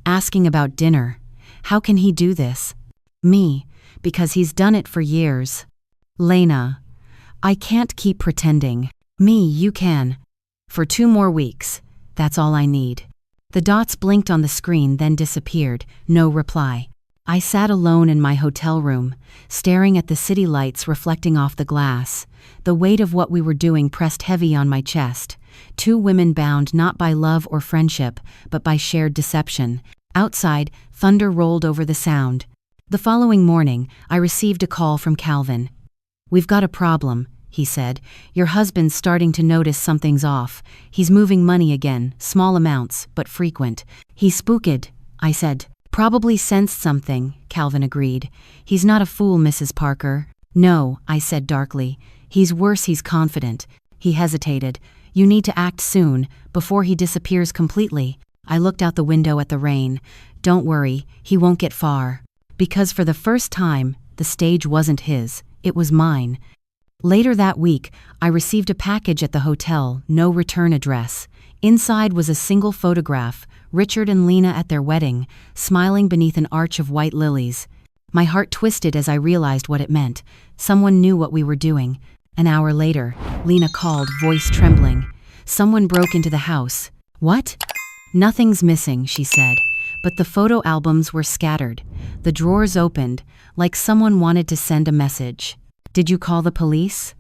Asking about dinner. How can he do this?" Me, "Because he's done it for years." Lena, "I can't keep pretending." Me, "You can. For 2 more weeks. That's all I need." The dots blinked on the screen, then disappeared. No reply. I sat alone in my hotel room, staring at the city lights reflecting off the glass. The weight of what we were doing pressed heavy on my chest. 2 women bound not by love or friendship, but by shared deception. Outside, thunder rolled over the sound. The following morning, I received a call from Calvin. "We've got a problem," he said. "Your husband's starting to notice something's off. He's moving money again, small amounts, but frequent." "He's spooked," I said. "Probably sensed something," Calvin agreed. "He's not a fool, Mrs. Parker." "No," I said darkly. "He's worse, he's confident." He hesitated. "You need to act soon, before he disappears completely." I looked out the window at the rain. "Don't worry, he won't get far." Because for the first time, the stage wasn't his, it was mine. Later that week, I received a package at the hotel, no return address. Inside was a single photograph, Richard and Lena at their wedding, smiling beneath an arch of white lilies. My heart twisted as I realized what it meant. Someone knew what we were doing. An hour later, Lena called, voice trembling. Someone broke into the house. What? Nothing's missing, she said, but the photo albums were scattered. The drawers opened, like someone wanted to send a message. Did you call the police?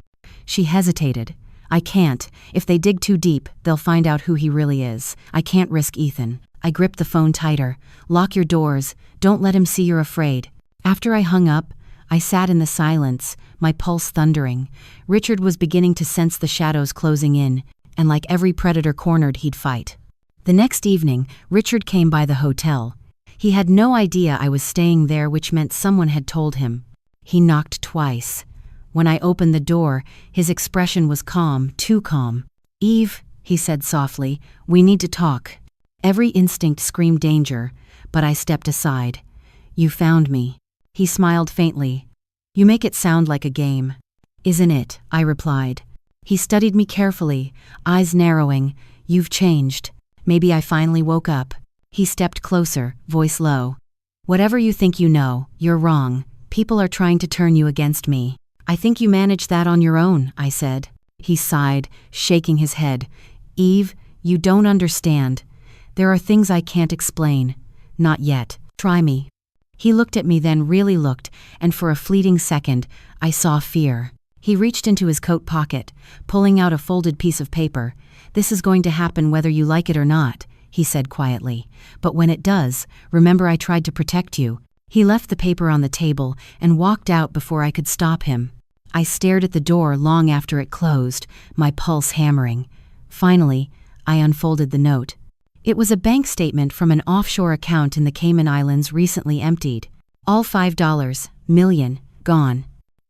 She hesitated. I can't. If they dig too deep, they'll find out who he really is. I can't risk Ethan. I gripped the phone tighter. Lock your doors. Don't let him see you're afraid. After I hung up, I sat in the silence, my pulse thundering. Richard was beginning to sense the shadows closing in, and like every predator cornered, he'd fight. The next evening, Richard came by the hotel. He had no idea I was staying there, which meant someone had told him. He knocked twice. When I opened the door, his expression was calm, too calm. Eve, he said softly, we need to talk. Every instinct screamed danger, but I stepped aside. You found me. He smiled faintly. You make it sound like a game. Isn't it? I replied. He studied me carefully, eyes narrowing. You've changed. Maybe I finally woke up. He stepped closer, voice low. Whatever you think you know, you're wrong. People are trying to turn you against me. I think you managed that on your own, I said. He sighed, shaking his head. Eve, you don't understand. There are things I can't explain. Not yet. Try me. He looked at me, then really looked, and for a fleeting second, I saw fear. He reached into his coat pocket, pulling out a folded piece of paper. This is going to happen whether you like it or not, he said quietly. But when it does, remember I tried to protect you. He left the paper on the table and walked out before I could stop him. I stared at the door long after it closed, my pulse hammering. Finally, I unfolded the note. It was a bank statement from an offshore account in the Cayman Islands recently emptied. All $5 million, gone.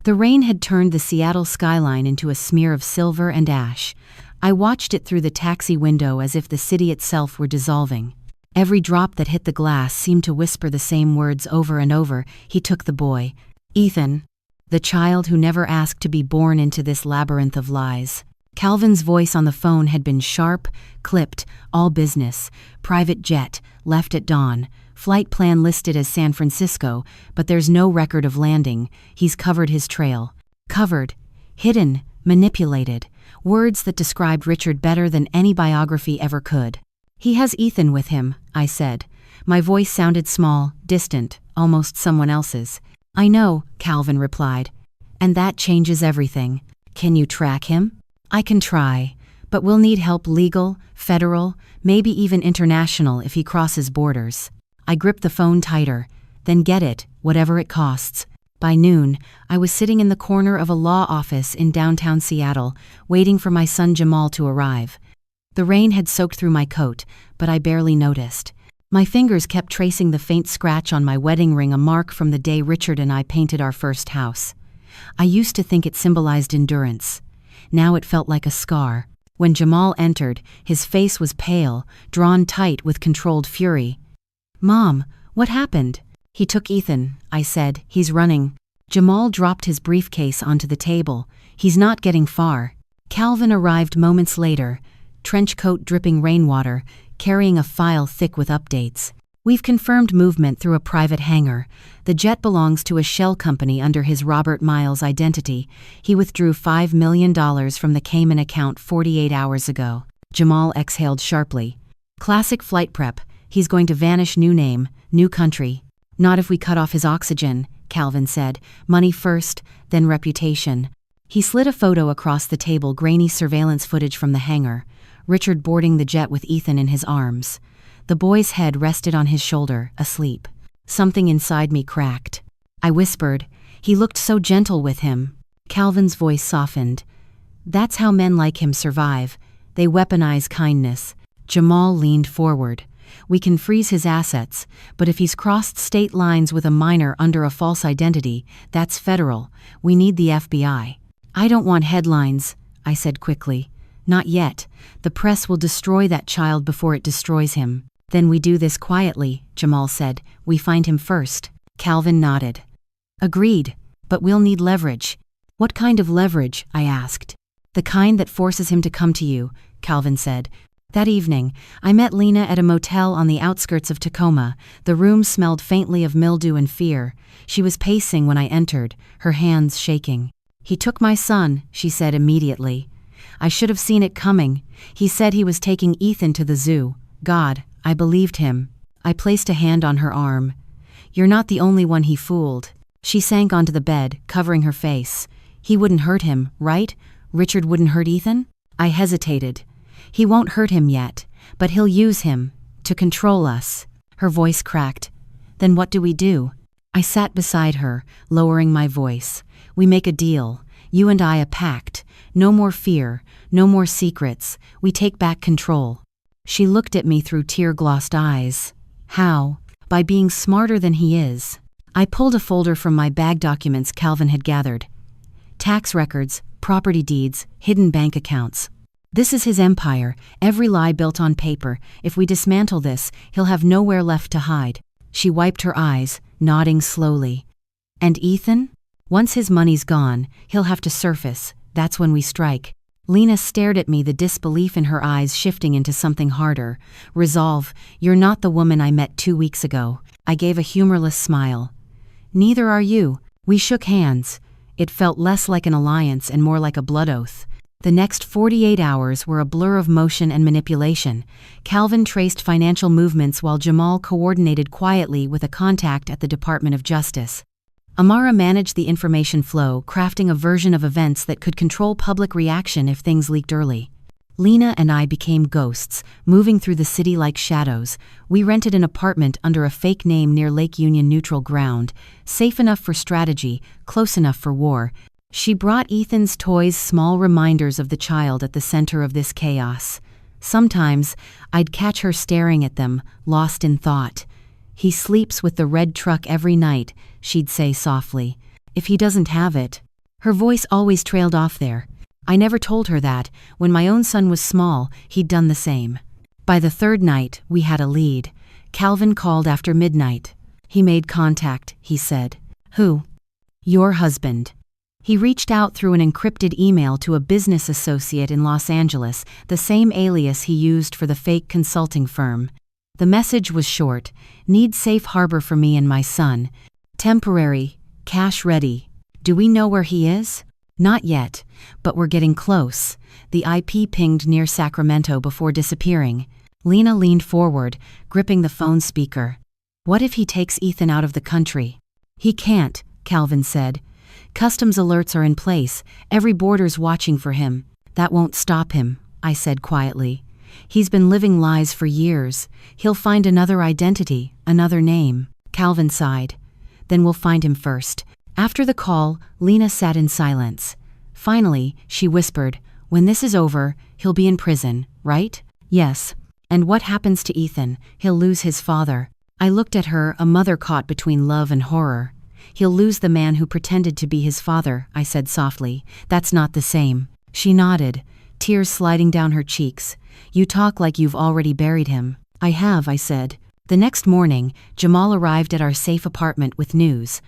The rain had turned the Seattle skyline into a smear of silver and ash. I watched it through the taxi window as if the city itself were dissolving. Every drop that hit the glass seemed to whisper the same words over and over. He took the boy. Ethan. The child who never asked to be born into this labyrinth of lies. Calvin's voice on the phone had been sharp, clipped, all business. Private jet, left at dawn. Flight plan listed as San Francisco, but there's no record of landing. He's covered his trail. Covered. Hidden. Manipulated. Words that described Richard better than any biography ever could. He has Ethan with him, I said. My voice sounded small, distant, almost someone else's. I know, Calvin replied. And that changes everything. Can you track him? I can try, but we'll need help, legal, federal, maybe even international if he crosses borders. I gripped the phone tighter. Then get it, whatever it costs. By noon, I was sitting in the corner of a law office in downtown Seattle, waiting for my son Jamal to arrive. The rain had soaked through my coat, but I barely noticed. My fingers kept tracing the faint scratch on my wedding ring, a mark from the day Richard and I painted our first house. I used to think it symbolized endurance. Now it felt like a scar. When Jamal entered, his face was pale, drawn tight with controlled fury. Mom, what happened? He took Ethan, I said. He's running. Jamal dropped his briefcase onto the table. He's not getting far. Calvin arrived moments later, trench coat dripping rainwater, carrying a file thick with updates. We've confirmed movement through a private hangar. The jet belongs to a shell company under his Robert Miles identity. He withdrew $5 million from the Cayman account 48 hours ago. Jamal exhaled sharply. Classic flight prep. He's going to vanish. New name, new country. Not if we cut off his oxygen, Calvin said. Money first, then reputation. He slid a photo across the table, grainy surveillance footage from the hangar. Richard boarding the jet with Ethan in his arms. The boy's head rested on his shoulder, asleep. Something inside me cracked. I whispered, he looked so gentle with him. Calvin's voice softened. That's how men like him survive. They weaponize kindness. Jamal leaned forward. We can freeze his assets, but if he's crossed state lines with a minor under a false identity, that's federal. We need the FBI. I don't want headlines, I said quickly. Not yet. The press will destroy that child before it destroys him. Then we do this quietly, Jamal said. We find him first. Calvin nodded. Agreed, but we'll need leverage. What kind of leverage? I asked. The kind that forces him to come to you, Calvin said. That evening, I met Lena at a motel on the outskirts of Tacoma. The room smelled faintly of mildew and fear. She was pacing when I entered, her hands shaking. "He took my son," she said immediately. "I should have seen it coming. He said he was taking Ethan to the zoo. God, I believed him." I placed a hand on her arm. "You're not the only one he fooled." She sank onto the bed, covering her face. "He wouldn't hurt him, right? Richard wouldn't hurt Ethan?" I hesitated. "He won't hurt him yet, but he'll use him to control us." Her voice cracked. "Then what do we do?" I sat beside her, lowering my voice. "We make a deal. You and I a pact. No more fear, no more secrets. We take back control." She looked at me through tear-glossed eyes. "How?" "By being smarter than he is." I pulled a folder from my bag documents Calvin had gathered. Tax records, property deeds, hidden bank accounts. "This is his empire, every lie built on paper. If we dismantle this, he'll have nowhere left to hide." She wiped her eyes, nodding slowly. "And Ethan? Once his money's gone, he'll have to surface. That's when we strike." Lena stared at me, the disbelief in her eyes shifting into something harder. "Resolve. You're not the woman I met 2 weeks ago." I gave a humorless smile. "Neither are you." We shook hands. It felt less like an alliance and more like a blood oath. The next 48 hours were a blur of motion and manipulation. Calvin traced financial movements while Jamal coordinated quietly with a contact at the Department of Justice. Amara managed the information flow, crafting a version of events that could control public reaction if things leaked early. Lena and I became ghosts, moving through the city like shadows. We rented an apartment under a fake name near Lake Union neutral ground, safe enough for strategy, close enough for war. She brought Ethan's toys, small reminders of the child at the center of this chaos. Sometimes, I'd catch her staring at them, lost in thought. "He sleeps with the red truck every night," she'd say softly. "If he doesn't have it." Her voice always trailed off there. I never told her that, when my own son was small, he'd done the same. By the third night, we had a lead. Calvin called after midnight. "He made contact," he said. "Who?" "Your husband." He reached out through an encrypted email to a business associate in Los Angeles, the same alias he used for the fake consulting firm. The message was short: "Need safe harbor for me and my son. Temporary, cash ready. Do we know where he is?" "Not yet, but we're getting close." The IP pinged near Sacramento before disappearing. Lena leaned forward, gripping the phone speaker. "What if he takes Ethan out of the country?" "He can't," Calvin said. "Customs alerts are in place. Every border's watching for him." "That won't stop him," I said quietly. "He's been living lies for years. He'll find another identity, another name." Calvin sighed. "Then we'll find him first." After the call, Lena sat in silence. Finally, she whispered, "When this is over, he'll be in prison, right?" "Yes. And what happens to Ethan? He'll lose his father." I looked at her, a mother caught between love and horror. "He'll lose the man who pretended to be his father," I said softly. "That's not the same." She nodded, tears sliding down her cheeks. "You talk like you've already buried him." "I have," I said. The next morning, Jamal arrived at our safe apartment with news.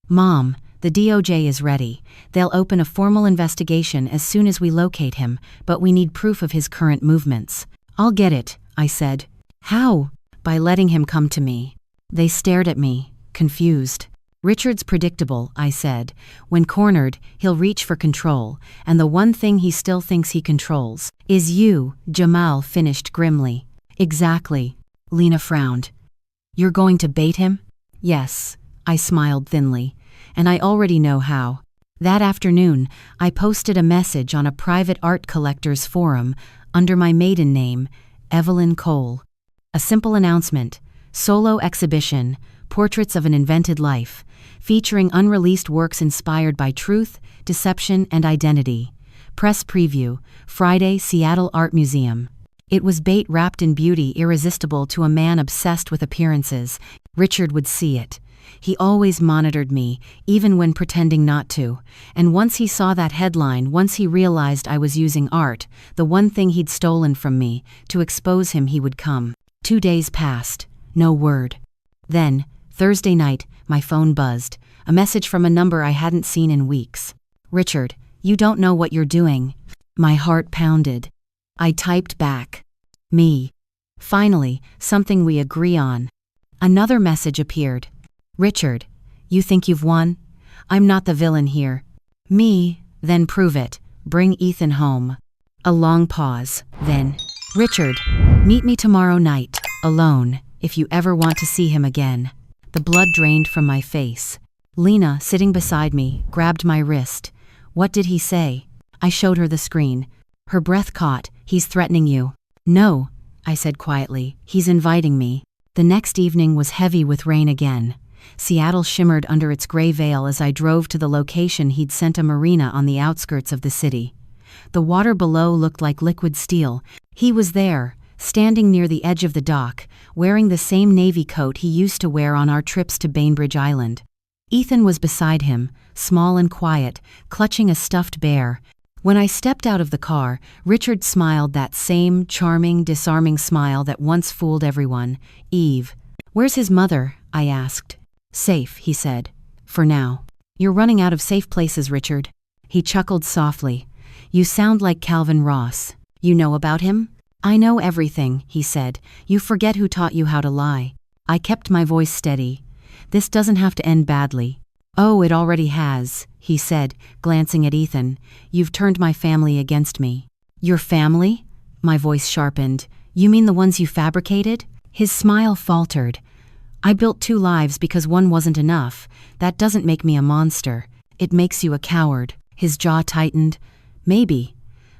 "Mom, the DOJ is ready. They'll open a formal investigation as soon as we locate him, but we need proof of his current movements." "I'll get it," I said. "How?" "By letting him come to me." They stared at me, confused. "Richard's predictable," I said. "When cornered, he'll reach for control, and the one thing he still thinks he controls is you," Jamal finished grimly. "Exactly." Lena frowned. "You're going to bait him?" "Yes," I smiled thinly. "And I already know how." That afternoon, I posted a message on a private art collectors forum under my maiden name, Evelyn Cole. A simple announcement: solo exhibition, portraits of an invented life, featuring unreleased works inspired by truth, deception, and identity. Press preview, Friday, Seattle Art Museum. It was bait wrapped in beauty, irresistible to a man obsessed with appearances. Richard would see it. He always monitored me, even when pretending not to. And once he saw that headline, once he realized I was using art, the one thing he'd stolen from me, to expose him, he would come. 2 days passed. No word. Then, Thursday night, my phone buzzed. A message from a number I hadn't seen in weeks. "Richard, you don't know what you're doing." My heart pounded. I typed back, Me. Finally, something we agree on. Another message appeared. Richard, you think you've won? I'm not the villain here. Me, then prove it. Bring Ethan home. A long pause, then, Richard, meet me tomorrow night, alone, if you ever want to see him again. The blood drained from my face. Lena, sitting beside me, grabbed my wrist. What did he say? I showed her the screen. Her breath caught. He's threatening you. No, I said quietly. He's inviting me. The next evening was heavy with rain again. Seattle shimmered under its gray veil as I drove to the location he'd sent, a marina on the outskirts of the city. The water below looked like liquid steel. He was there, standing near the edge of the dock, wearing the same navy coat he used to wear on our trips to Bainbridge Island. Ethan was beside him, small and quiet, clutching a stuffed bear. When I stepped out of the car, Richard smiled, that same charming, disarming smile that once fooled everyone. Eve. Where's his mother? I asked. Safe, he said. For now. You're running out of safe places, Richard. He chuckled softly. You sound like Calvin Ross. You know about him? I know everything, he said. You forget who taught you how to lie. I kept my voice steady. This doesn't have to end badly. Oh, it already has, he said, glancing at Ethan. You've turned my family against me. Your family? My voice sharpened. You mean the ones you fabricated? His smile faltered. I built 2 lives because one wasn't enough. That doesn't make me a monster. It makes you a coward. His jaw tightened. Maybe.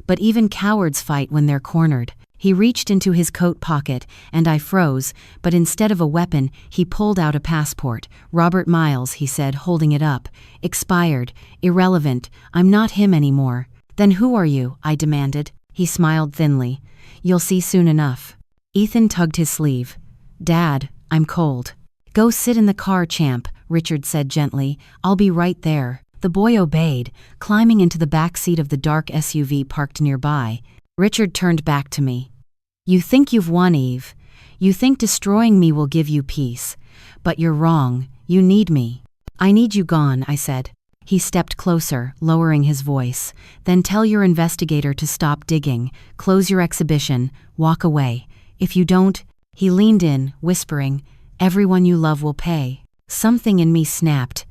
But even cowards fight when they're cornered. He reached into his coat pocket, and I froze, but instead of a weapon, he pulled out a passport. Robert Miles, he said, holding it up. Expired. Irrelevant. I'm not him anymore. Then who are you? I demanded. He smiled thinly. You'll see soon enough. Ethan tugged his sleeve. Dad, I'm cold. Go sit in the car, champ, Richard said gently. I'll be right there. The boy obeyed, climbing into the back seat of the dark SUV parked nearby. Richard turned back to me. You think you've won, Eve. You think destroying me will give you peace. But you're wrong. You need me. I need you gone, I said. He stepped closer, lowering his voice. Then tell your investigator to stop digging. Close your exhibition. Walk away. If you don't, he leaned in, whispering, everyone you love will pay. Something in me snapped.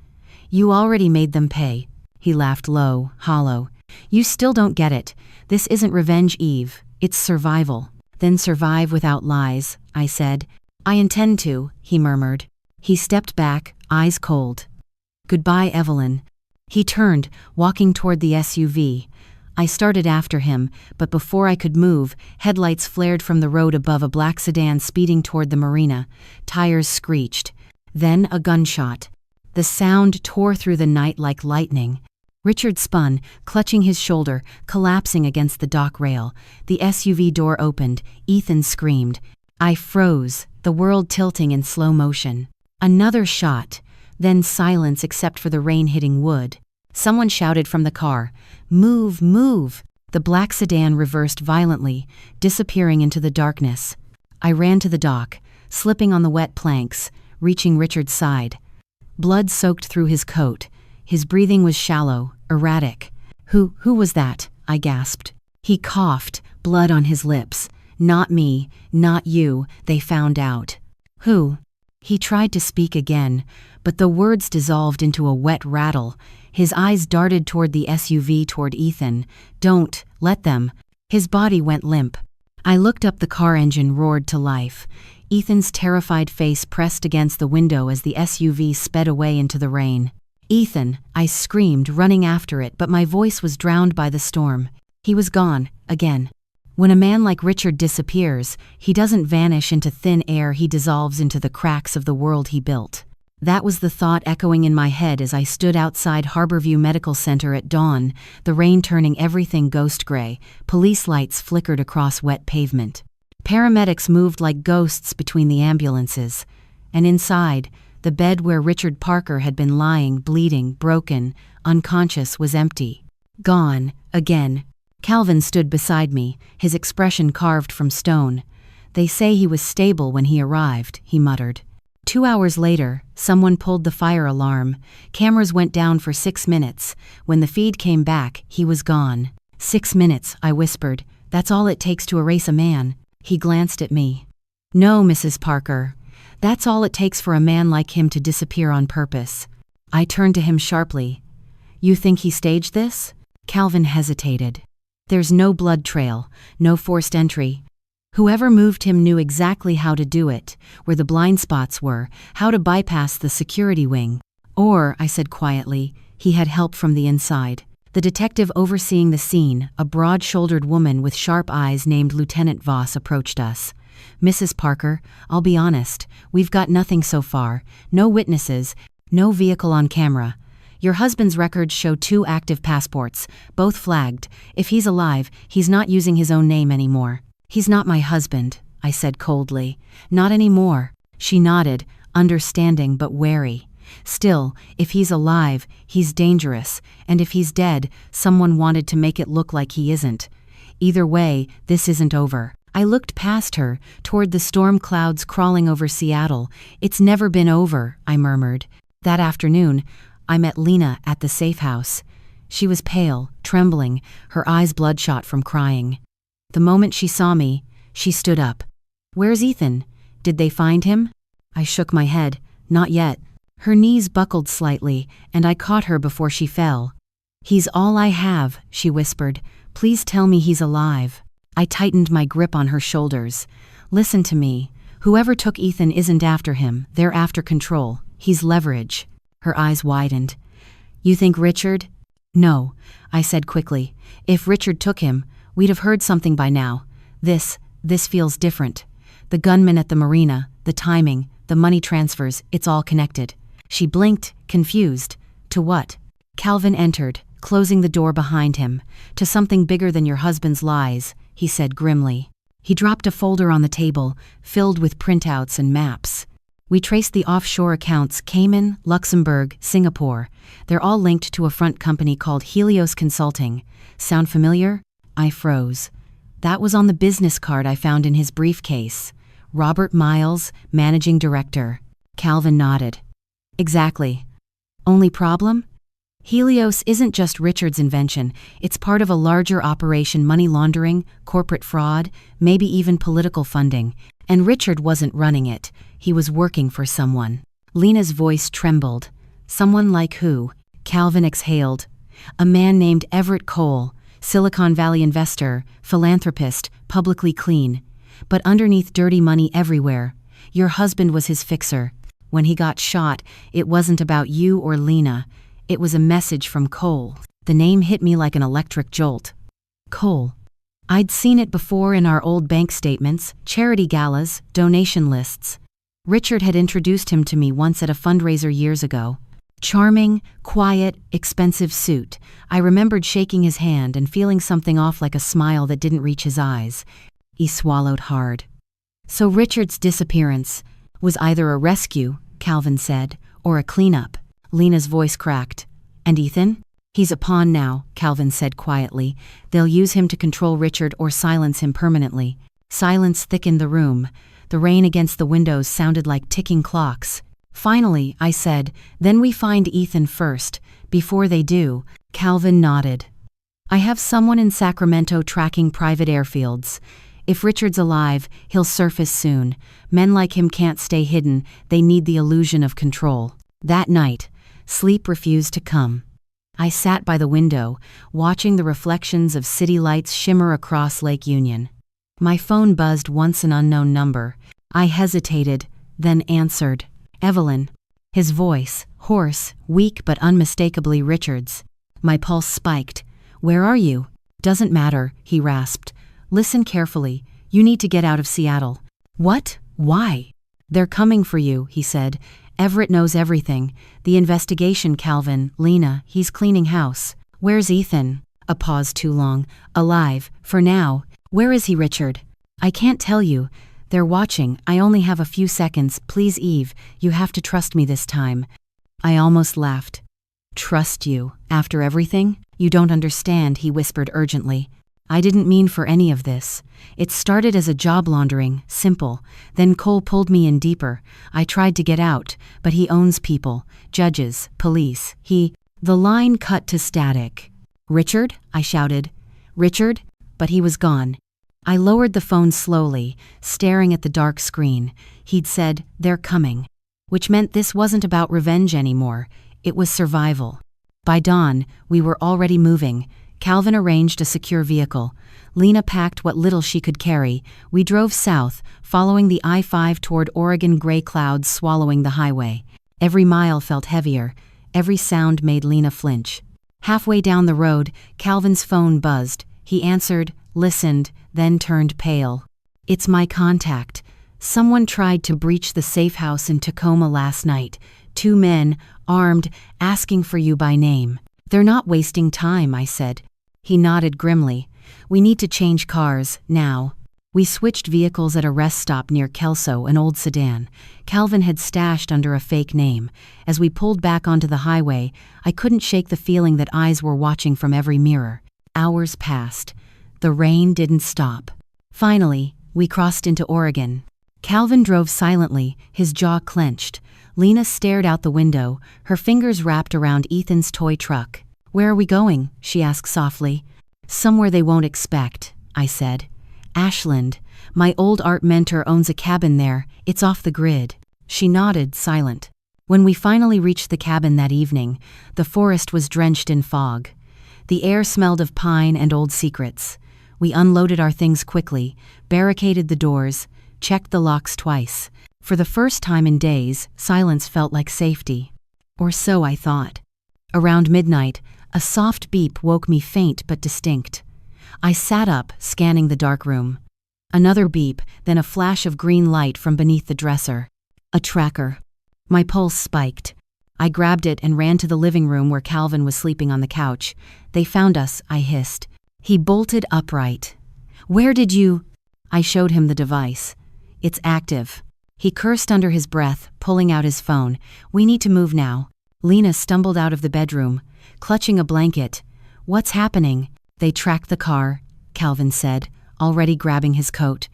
You already made them pay. He laughed low, hollow. You still don't get it. This isn't revenge, Eve. It's survival. Then survive without lies, I said. I intend to, he murmured. He stepped back, eyes cold. Goodbye, Evelyn. He turned, walking toward the SUV. I started after him, but before I could move, headlights flared from the road above a black sedan speeding toward the marina. Tires screeched. Then a gunshot. The sound tore through the night like lightning. Richard spun, clutching his shoulder, collapsing against the dock rail. The SUV door opened. Ethan screamed. I froze, the world tilting in slow motion. Another shot. Then silence except for the rain hitting wood. Someone shouted from the car, Move, move! The black sedan reversed violently, disappearing into the darkness. I ran to the dock, slipping on the wet planks, reaching Richard's side. Blood soaked through his coat. His breathing was shallow, erratic. Who was that? I gasped. He coughed, blood on his lips. Not me, not you, they found out. Who? He tried to speak again, but the words dissolved into a wet rattle. His eyes darted toward the SUV, toward Ethan. Don't, let them. His body went limp. I looked up. The car engine roared to life. Ethan's terrified face pressed against the window as the SUV sped away into the rain. Ethan, I screamed, running after it, but my voice was drowned by the storm. He was gone, again. When a man like Richard disappears, he doesn't vanish into thin air, he dissolves into the cracks of the world he built. That was the thought echoing in my head as I stood outside Harborview Medical Center at dawn, the rain turning everything ghost gray. Police lights flickered across wet pavement. Paramedics moved like ghosts between the ambulances. And inside, the bed where Richard Parker had been lying, bleeding, broken, unconscious, was empty. Gone, again. Calvin stood beside me, his expression carved from stone. They say he was stable when he arrived, he muttered. 2 hours later, someone pulled the fire alarm. Cameras went down for 6 minutes. When the feed came back, he was gone. 6 minutes, I whispered. That's all it takes to erase a man. He glanced at me. No, Mrs. Parker. That's all it takes for a man like him to disappear on purpose. I turned to him sharply. You think he staged this? Calvin hesitated. There's no blood trail, no forced entry. Whoever moved him knew exactly how to do it, where the blind spots were, how to bypass the security wing. Or, I said quietly, he had help from the inside. The detective overseeing the scene, a broad-shouldered woman with sharp eyes named Lieutenant Voss, approached us. Mrs. Parker, I'll be honest, we've got nothing so far. No witnesses, no vehicle on camera. Your husband's records show 2 active passports, both flagged. If he's alive, he's not using his own name anymore. He's not my husband, I said coldly. Not anymore. She nodded, understanding but wary. Still, if he's alive, he's dangerous, and if he's dead, someone wanted to make it look like he isn't. Either way, this isn't over. I looked past her, toward the storm clouds crawling over Seattle. It's never been over, I murmured. That afternoon, I met Lena at the safe house. She was pale, trembling, her eyes bloodshot from crying. The moment she saw me, she stood up. Where's Ethan? Did they find him? I shook my head. Not yet. Her knees buckled slightly, and I caught her before she fell. He's all I have, she whispered. Please tell me he's alive. I tightened my grip on her shoulders. Listen to me. Whoever took Ethan isn't after him. They're after control. He's leverage. Her eyes widened. You think Richard? No, I said quickly. If Richard took him, we'd have heard something by now. This feels different. The gunman at the marina, the timing, the money transfers, it's all connected. She blinked, confused. To what? Calvin entered, closing the door behind him. To something bigger than your husband's lies, he said grimly. He dropped a folder on the table, filled with printouts and maps. We traced the offshore accounts: Cayman, Luxembourg, Singapore. They're all linked to a front company called Helios Consulting. Sound familiar? I froze. That was on the business card I found in his briefcase. Robert Miles, managing director. Calvin nodded. Exactly. Only problem? Helios isn't just Richard's invention. It's part of a larger operation: money laundering, corporate fraud, maybe even political funding. And Richard wasn't running it. He was working for someone. Lena's voice trembled. Someone like who? Calvin exhaled. A man named Everett Cole, Silicon Valley investor, philanthropist, publicly clean. But underneath, dirty money everywhere. Your husband was his fixer. When he got shot, it wasn't about you or Lena. It was a message from Cole. The name hit me like an electric jolt. Cole. I'd seen it before in our old bank statements, charity galas, donation lists. Richard had introduced him to me once at a fundraiser years ago. Charming, quiet, expensive suit. I remembered shaking his hand and feeling something off, like a smile that didn't reach his eyes. He swallowed hard. So Richard's disappearance was either a rescue, Calvin said, or a cleanup. Lena's voice cracked. And Ethan? He's a pawn now, Calvin said quietly. They'll use him to control Richard or silence him permanently. Silence thickened the room. The rain against the windows sounded like ticking clocks. Finally, I said, then we find Ethan first. Before they do, Calvin nodded. I have someone in Sacramento tracking private airfields. If Richard's alive, he'll surface soon. Men like him can't stay hidden. They need the illusion of control. That night, sleep refused to come. I sat by the window, watching the reflections of city lights shimmer across Lake Union. My phone buzzed once, an unknown number. I hesitated, then answered. Evelyn. His voice, hoarse, weak but unmistakably Richard's. My pulse spiked. Where are you? Doesn't matter, he rasped. Listen carefully. You need to get out of Seattle. What? Why? They're coming for you, he said. Everett knows everything. The investigation, Calvin, Lena, he's cleaning house. Where's Ethan? A pause too long. Alive, for now. Where is he, Richard? I can't tell you. They're watching. I only have a few seconds. Please, Eve, you have to trust me this time. I almost laughed. Trust you? After everything? You don't understand, he whispered urgently. I didn't mean for any of this. It started as a job laundering, simple. Then Cole pulled me in deeper. I tried to get out, but he owns people, judges, police. The line cut to static. Richard? I shouted. Richard? But he was gone. I lowered the phone slowly, staring at the dark screen. He'd said, "They're coming," which meant this wasn't about revenge anymore. It was survival. By dawn, we were already moving. Calvin arranged a secure vehicle. Lena packed what little she could carry. We drove south, following the I-5 toward Oregon, gray clouds swallowing the highway. Every mile felt heavier. Every sound made Lena flinch. Halfway down the road, Calvin's phone buzzed. He answered, listened, then turned pale. "It's my contact. Someone tried to breach the safe house in Tacoma last night. 2 men, armed, asking for you by name." "They're not wasting time," I said. He nodded grimly. "We need to change cars, now." We switched vehicles at a rest stop near Kelso, an old sedan. Calvin had stashed under a fake name. As we pulled back onto the highway, I couldn't shake the feeling that eyes were watching from every mirror. Hours passed. The rain didn't stop. Finally, we crossed into Oregon. Calvin drove silently, his jaw clenched. Lena stared out the window, her fingers wrapped around Ethan's toy truck. "Where are we going?" she asked softly. "Somewhere they won't expect," I said. "Ashland. My old art mentor owns a cabin there. It's off the grid." She nodded, silent. When we finally reached the cabin that evening, the forest was drenched in fog. The air smelled of pine and old secrets. We unloaded our things quickly, barricaded the doors, checked the locks twice. For the first time in days, silence felt like safety. Or so I thought. Around midnight, a soft beep woke me, faint but distinct. I sat up, scanning the dark room. Another beep, then a flash of green light from beneath the dresser. A tracker. My pulse spiked. I grabbed it and ran to the living room where Calvin was sleeping on the couch. "They found us," I hissed. He bolted upright. "Where did you—" I showed him the device. "It's active." He cursed under his breath, pulling out his phone. "We need to move now." Lena stumbled out of the bedroom, clutching a blanket. "What's happening?" "They tracked the car," Calvin said, already grabbing his coat.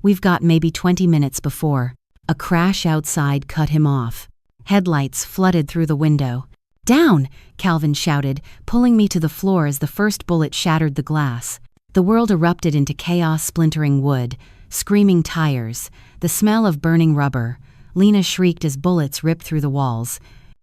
"We've got maybe 20 minutes before." A crash outside cut him off. Headlights flooded through the window. "Down!" Calvin shouted, pulling me to the floor as the first bullet shattered the glass. The world erupted into chaos, splintering wood, screaming tires, the smell of burning rubber. Lena shrieked as bullets ripped through the walls.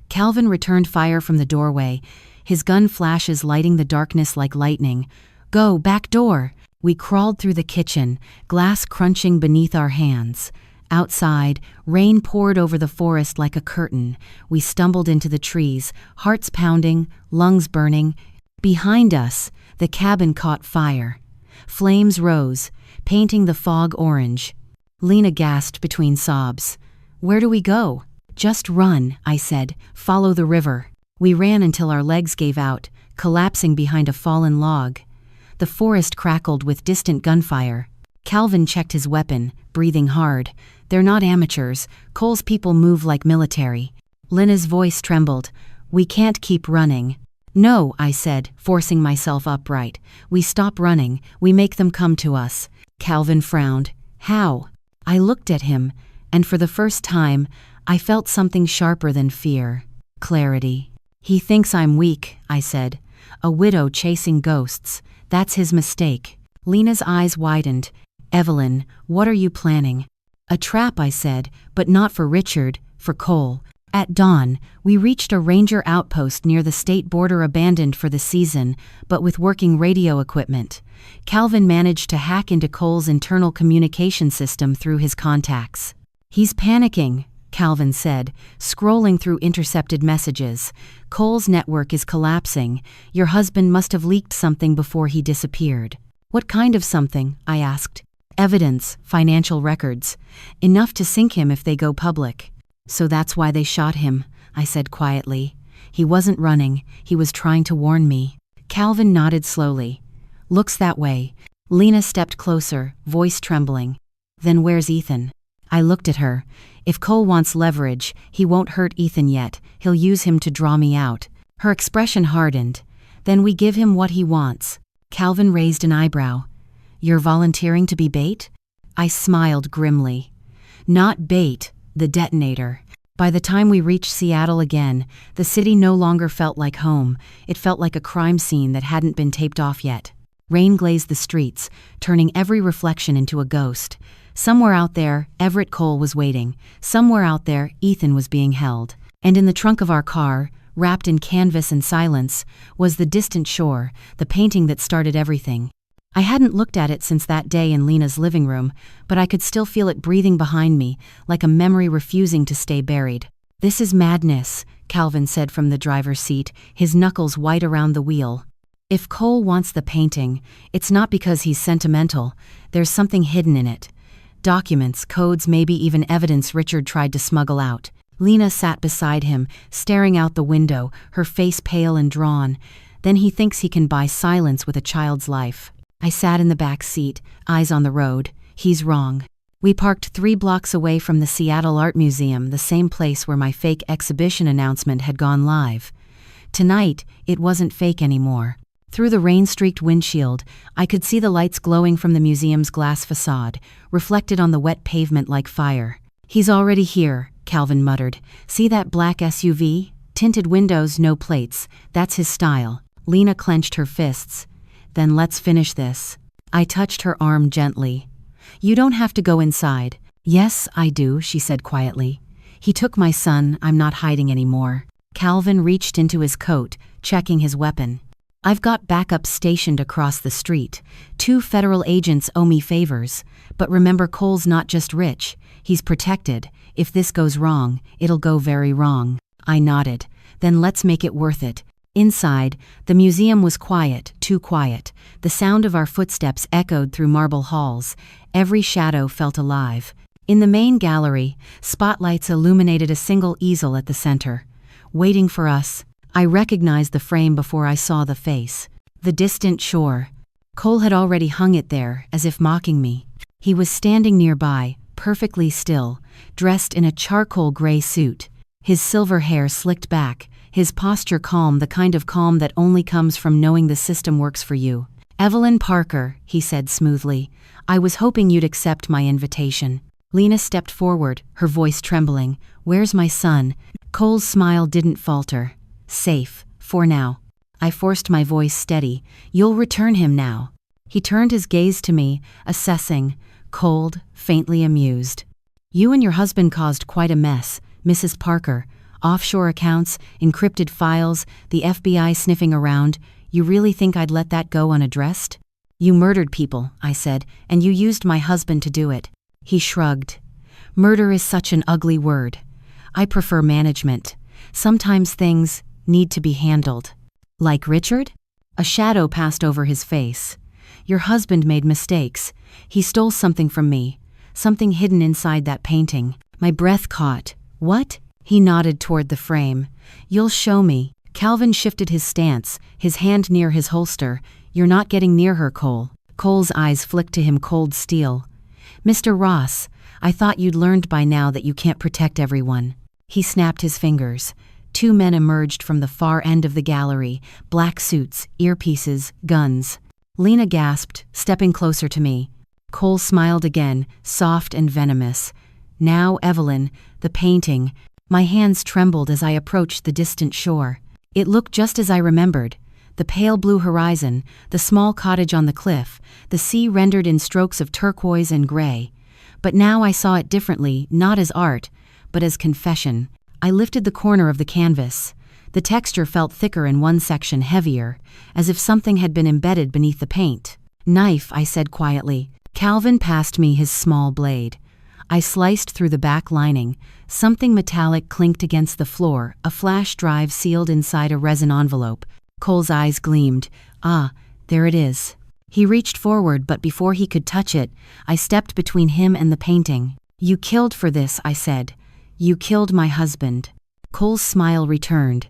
Calvin returned fire from the doorway, his gun flashes lighting the darkness like lightning. "Go, back door!" We crawled through the kitchen, glass crunching beneath our hands. Outside, rain poured over the forest like a curtain. We stumbled into the trees, hearts pounding, lungs burning. Behind us, the cabin caught fire. Flames rose, painting the fog orange. Lena gasped between sobs. "Where do we go?" "Just run," I said. "Follow the river." We ran until our legs gave out, collapsing behind a fallen log. The forest crackled with distant gunfire. Calvin checked his weapon, breathing hard. "They're not amateurs. Cole's people move like military." Lena's voice trembled. "We can't keep running." "No," I said, forcing myself upright. "We stop running. We make them come to us." Calvin frowned. "How?" I looked at him, and for the first time, I felt something sharper than fear. Clarity. "He thinks I'm weak," I said. "A widow chasing ghosts. That's his mistake." Lena's eyes widened. "Evelyn, what are you planning?" "A trap," I said, "but not for Richard, for Cole." At dawn, we reached a ranger outpost near the state border, abandoned for the season, but with working radio equipment. Calvin managed to hack into Cole's internal communication system through his contacts. "He's panicking," Calvin said, scrolling through intercepted messages. "Cole's network is collapsing. Your husband must have leaked something before he disappeared." "What kind of something?" I asked. "Evidence, financial records. Enough to sink him if they go public." "So that's why they shot him," I said quietly. "He wasn't running, he was trying to warn me." Calvin nodded slowly. "Looks that way." Lena stepped closer, voice trembling. "Then where's Ethan?" I looked at her. "If Cole wants leverage, he won't hurt Ethan yet. He'll use him to draw me out." Her expression hardened. "Then we give him what he wants." Calvin raised an eyebrow. "You're volunteering to be bait?" I smiled grimly. "Not bait, the detonator." By the time we reached Seattle again, the city no longer felt like home. It felt like a crime scene that hadn't been taped off yet. Rain glazed the streets, turning every reflection into a ghost. Somewhere out there, Everett Cole was waiting. Somewhere out there, Ethan was being held. And in the trunk of our car, wrapped in canvas and silence, was the distant shore, the painting that started everything. I hadn't looked at it since that day in Lena's living room, but I could still feel it breathing behind me, like a memory refusing to stay buried. "This is madness," Calvin said from the driver's seat, his knuckles white around the wheel. "If Cole wants the painting, it's not because he's sentimental. There's something hidden in it. Documents, codes, maybe even evidence Richard tried to smuggle out." Lena sat beside him, staring out the window, her face pale and drawn. "Then he thinks he can buy silence with a child's life." I sat in the back seat, eyes on the road. He's wrong. We parked 3 blocks away from the Seattle Art Museum, the same place where my fake exhibition announcement had gone live. Tonight, it wasn't fake anymore. Through the rain-streaked windshield, I could see the lights glowing from the museum's glass facade, reflected on the wet pavement like fire. "He's already here," Calvin muttered. "See that black SUV? Tinted windows, no plates. That's his style." Lena clenched her fists. "Then let's finish this." I touched her arm gently. "You don't have to go inside." "Yes, I do," she said quietly. "He took my son, I'm not hiding anymore." Calvin reached into his coat, checking his weapon. "I've got backup stationed across the street. 2 federal agents owe me favors. But remember, Cole's not just rich. He's protected. If this goes wrong, it'll go very wrong." I nodded. "Then let's make it worth it." Inside, the museum was quiet, too quiet. The sound of our footsteps echoed through marble halls. Every shadow felt alive. In the main gallery, spotlights illuminated a single easel at the center. Waiting for us. I recognized the frame before I saw the face. The distant shore. Cole had already hung it there, as if mocking me. He was standing nearby, perfectly still, dressed in a charcoal gray suit. His silver hair slicked back, his posture calm, the kind of calm that only comes from knowing the system works for you. "Evelyn Parker," he said smoothly, "I was hoping you'd accept my invitation." Lena stepped forward, her voice trembling. "Where's my son?" Cole's smile didn't falter. "Safe, for now." I forced my voice steady. "You'll return him now." He turned his gaze to me, assessing, cold, faintly amused. "You and your husband caused quite a mess, Mrs. Parker. Offshore accounts, encrypted files, the FBI sniffing around. You really think I'd let that go unaddressed?" "You murdered people," I said, "and you used my husband to do it." He shrugged. "Murder is such an ugly word. I prefer management. Sometimes things need to be handled." "Like Richard?" A shadow passed over his face. "Your husband made mistakes. He stole something from me, something hidden inside that painting." My breath caught. "What?" He nodded toward the frame. "You'll show me." Calvin shifted his stance, his hand near his holster. "You're not getting near her, Cole." Cole's eyes flicked to him cold steel. "Mr. Ross, I thought you'd learned by now that you can't protect everyone." He snapped his fingers. 2 men emerged from the far end of the gallery, black suits, earpieces, guns. Lena gasped, stepping closer to me. Cole smiled again, soft and venomous. "Now, Evelyn, the painting." My hands trembled as I approached the distant shore. It looked just as I remembered. The pale blue horizon, the small cottage on the cliff, the sea rendered in strokes of turquoise and gray. But now I saw it differently, not as art, but as confession. I lifted the corner of the canvas. The texture felt thicker in one section, heavier, as if something had been embedded beneath the paint. "Knife," I said quietly. Calvin passed me his small blade. I sliced through the back lining. Something metallic clinked against the floor, a flash drive sealed inside a resin envelope. Cole's eyes gleamed. "Ah, there it is." He reached forward, but before he could touch it, I stepped between him and the painting. "You killed for this," I said. "You killed my husband." Cole's smile returned.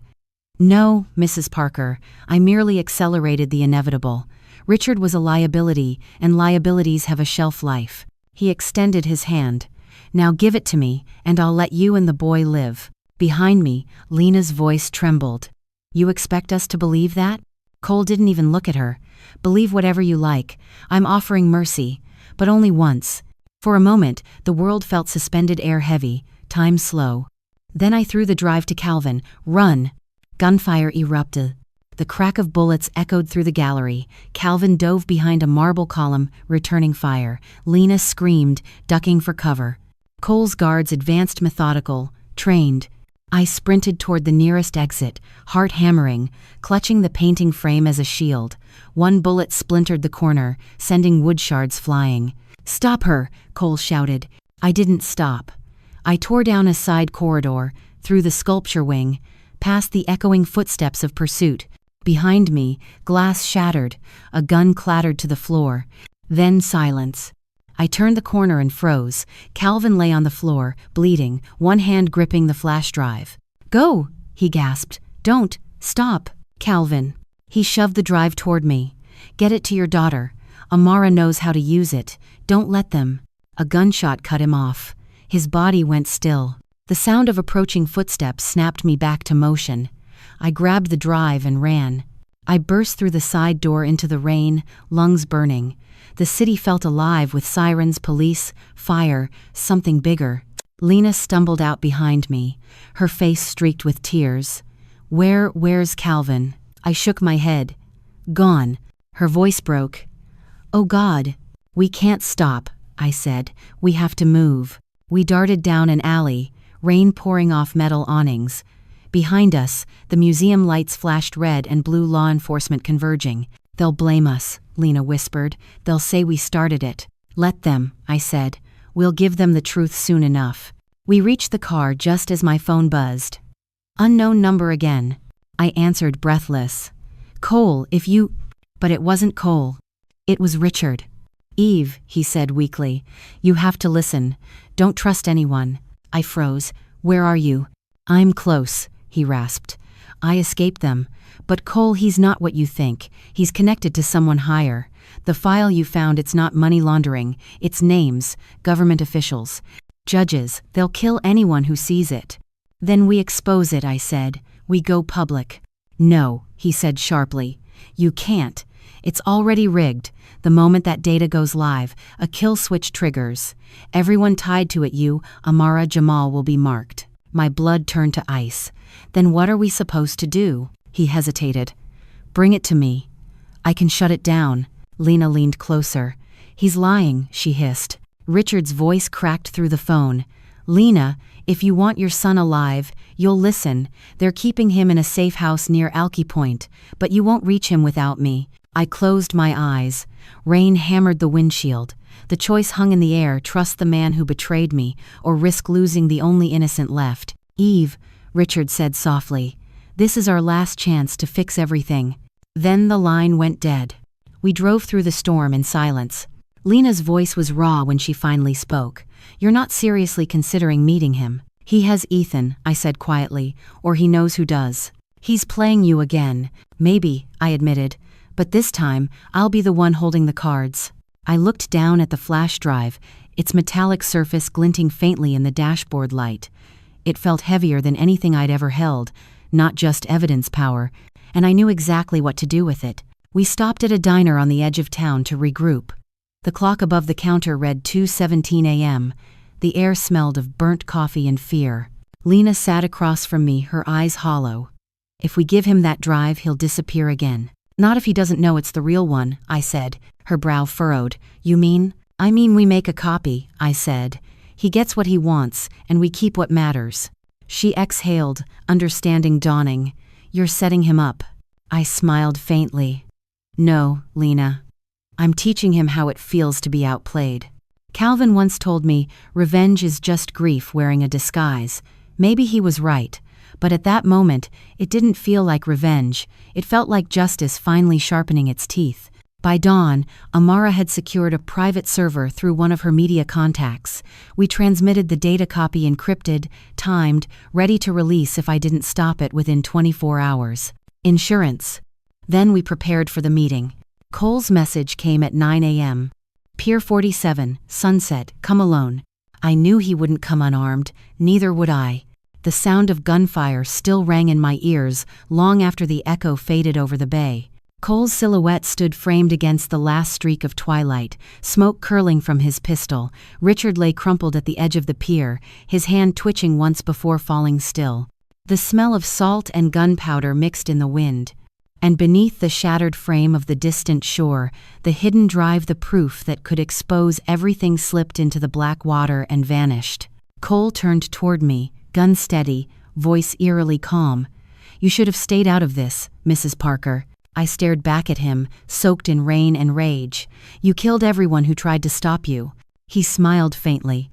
"No, Mrs. Parker, I merely accelerated the inevitable. Richard was a liability, and liabilities have a shelf life." He extended his hand. "Now give it to me, and I'll let you and the boy live." Behind me, Lena's voice trembled. "You expect us to believe that?" Cole didn't even look at her. "Believe whatever you like. I'm offering mercy, but only once." For a moment, the world felt suspended air heavy, time slow. Then I threw the drive to Calvin. "Run!" Gunfire erupted. The crack of bullets echoed through the gallery. Calvin dove behind a marble column, returning fire. Lena screamed, ducking for cover. Cole's guards advanced methodical, trained. I sprinted toward the nearest exit, heart hammering, clutching the painting frame as a shield. One bullet splintered the corner, sending wood shards flying. "Stop her!" Cole shouted. I didn't stop. I tore down a side corridor, through the sculpture wing, past the echoing footsteps of pursuit. Behind me, glass shattered, a gun clattered to the floor. Then silence. I turned the corner and froze. Calvin lay on the floor, bleeding, one hand gripping the flash drive. "Go!" he gasped. "Don't! Stop!" "Calvin." He shoved the drive toward me. "Get it to your daughter. Amara knows how to use it. Don't let them." A gunshot cut him off. His body went still. The sound of approaching footsteps snapped me back to motion. I grabbed the drive and ran. I burst through the side door into the rain, lungs burning. The city felt alive with sirens, police, fire, something bigger. Lena stumbled out behind me, her face streaked with tears. Where's Calvin?" I shook my head. "Gone." Her voice broke. "Oh God." "We can't stop," I said. "We have to move." We darted down an alley, rain pouring off metal awnings. Behind us, the museum lights flashed red and blue, law enforcement converging. "They'll blame us," Lena whispered. "They'll say we started it." "Let them," I said. "We'll give them the truth soon enough." We reached the car just as my phone buzzed. Unknown number again. I answered, breathless. "Cole, if you—" But it wasn't Cole. It was Richard. "Eve," he said weakly, "you have to listen. Don't trust anyone." I froze. "Where are you?" "I'm close," he rasped. "I escaped them. But Cole, he's not what you think. He's connected to someone higher. The file you found, it's not money laundering. It's names, government officials, judges. They'll kill anyone who sees it." "Then we expose it," I said. "We go public." "No," he said sharply. "You can't. It's already rigged. The moment that data goes live, a kill switch triggers. Everyone tied to it, you, Amara, Jamal, will be marked." My blood turned to ice. "Then what are we supposed to do?" He hesitated. "Bring it to me. I can shut it down." Lena leaned closer. "He's lying," she hissed. Richard's voice cracked through the phone. "Lena, if you want your son alive, you'll listen. They're keeping him in a safe house near Alki Point, but you won't reach him without me." I closed my eyes. Rain hammered the windshield. The choice hung in the air: trust the man who betrayed me, or risk losing the only innocent left. "Eve," Richard said softly, "this is our last chance to fix everything." Then the line went dead. We drove through the storm in silence. Lena's voice was raw when she finally spoke. "You're not seriously considering meeting him?" "He has Ethan," I said quietly, "or he knows who does." "He's playing you again." "Maybe," I admitted. "But this time, I'll be the one holding the cards." I looked down at the flash drive, its metallic surface glinting faintly in the dashboard light. It felt heavier than anything I'd ever held, not just evidence power, and I knew exactly what to do with it. We stopped at a diner on the edge of town to regroup. The clock above the counter read 2:17 a.m. The air smelled of burnt coffee and fear. Lena sat across from me, her eyes hollow. "If we give him that drive, he'll disappear again." "Not if he doesn't know it's the real one," I said. Her brow furrowed. "You mean?" "I mean we make a copy," I said. "He gets what he wants, and we keep what matters." She exhaled, understanding dawning. "You're setting him up." I smiled faintly. "No, Lena. I'm teaching him how it feels to be outplayed. Calvin once told me, revenge is just grief wearing a disguise. Maybe he was right. But at that moment, it didn't feel like revenge. It felt like justice finally sharpening its teeth. By dawn, Amara had secured a private server through one of her media contacts. We transmitted the data copy encrypted, timed, ready to release if I didn't stop it within 24 hours. Insurance. Then we prepared for the meeting. Cole's message came at 9 a.m. Pier 47, Sunset, come alone. I knew he wouldn't come unarmed, neither would I. The sound of gunfire still rang in my ears long after the echo faded over the bay. Cole's silhouette stood framed against the last streak of twilight, smoke curling from his pistol. Richard lay crumpled at the edge of the pier, his hand twitching once before falling still. The smell of salt and gunpowder mixed in the wind. And beneath the shattered frame of the distant shore, the hidden drive, the proof that could expose everything, slipped into the black water and vanished. Cole turned toward me, gun steady, voice eerily calm. "You should have stayed out of this, Mrs. Parker." I stared back at him, soaked in rain and rage. "You killed everyone who tried to stop you." He smiled faintly.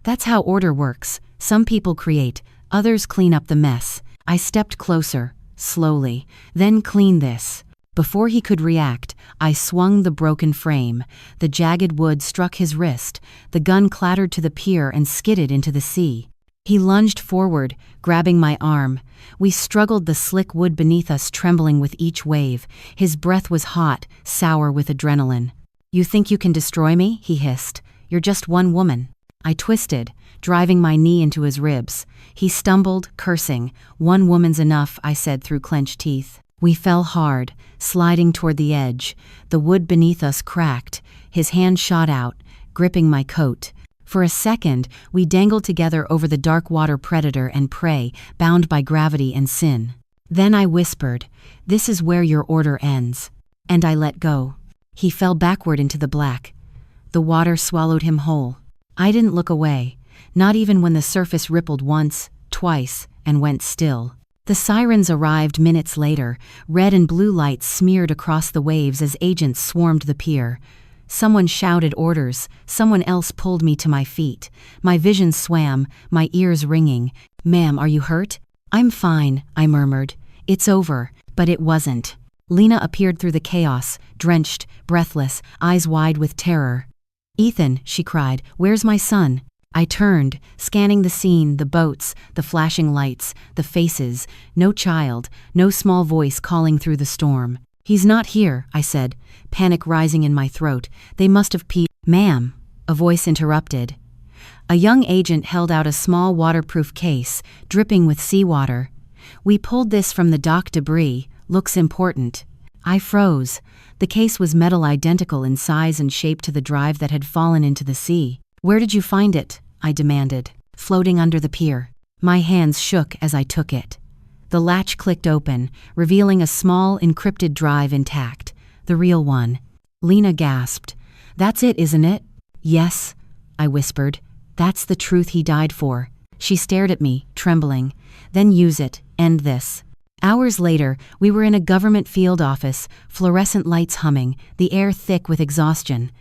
"That's how order works. Some people create, others clean up the mess." I stepped closer, slowly. "Then clean this." Before he could react, I swung the broken frame. The jagged wood struck his wrist. The gun clattered to the pier and skidded into the sea. He lunged forward, grabbing my arm. We struggled, the slick wood beneath us trembling with each wave. His breath was hot, sour with adrenaline. "You think you can destroy me?" he hissed. "You're just one woman." I twisted, driving my knee into his ribs. He stumbled, cursing. "One woman's enough," I said through clenched teeth. We fell hard, sliding toward the edge. The wood beneath us cracked. His hand shot out, gripping my coat. For a second, we dangled together over the dark water, predator and prey, bound by gravity and sin. Then I whispered, "This is where your order ends." And I let go. He fell backward into the black. The water swallowed him whole. I didn't look away, not even when the surface rippled once, twice, and went still. The sirens arrived minutes later, red and blue lights smeared across the waves as agents swarmed the pier. Someone shouted orders, someone else pulled me to my feet. My vision swam, my ears ringing. "Ma'am, are you hurt?" "I'm fine," I murmured. "It's over." But it wasn't. Lena appeared through the chaos, drenched, breathless, eyes wide with terror. "Ethan," she cried, "where's my son?" I turned, scanning the scene, the boats, the flashing lights, the faces. No child, no small voice calling through the storm. "He's not here," I said, panic rising in my throat. "They must have peed." "Ma'am," a voice interrupted. A young agent held out a small waterproof case, dripping with seawater. "We pulled this from the dock debris. Looks important." I froze. The case was metal, identical in size and shape to the drive that had fallen into the sea. "Where did you find it?" I demanded. "Floating under the pier." My hands shook as I took it. The latch clicked open, revealing a small, encrypted drive intact. The real one. Lena gasped. "That's it, isn't it?" "Yes," I whispered. "That's the truth he died for." She stared at me, trembling. "Then use it. End this." Hours later, we were in a government field office, fluorescent lights humming, the air thick with exhaustion.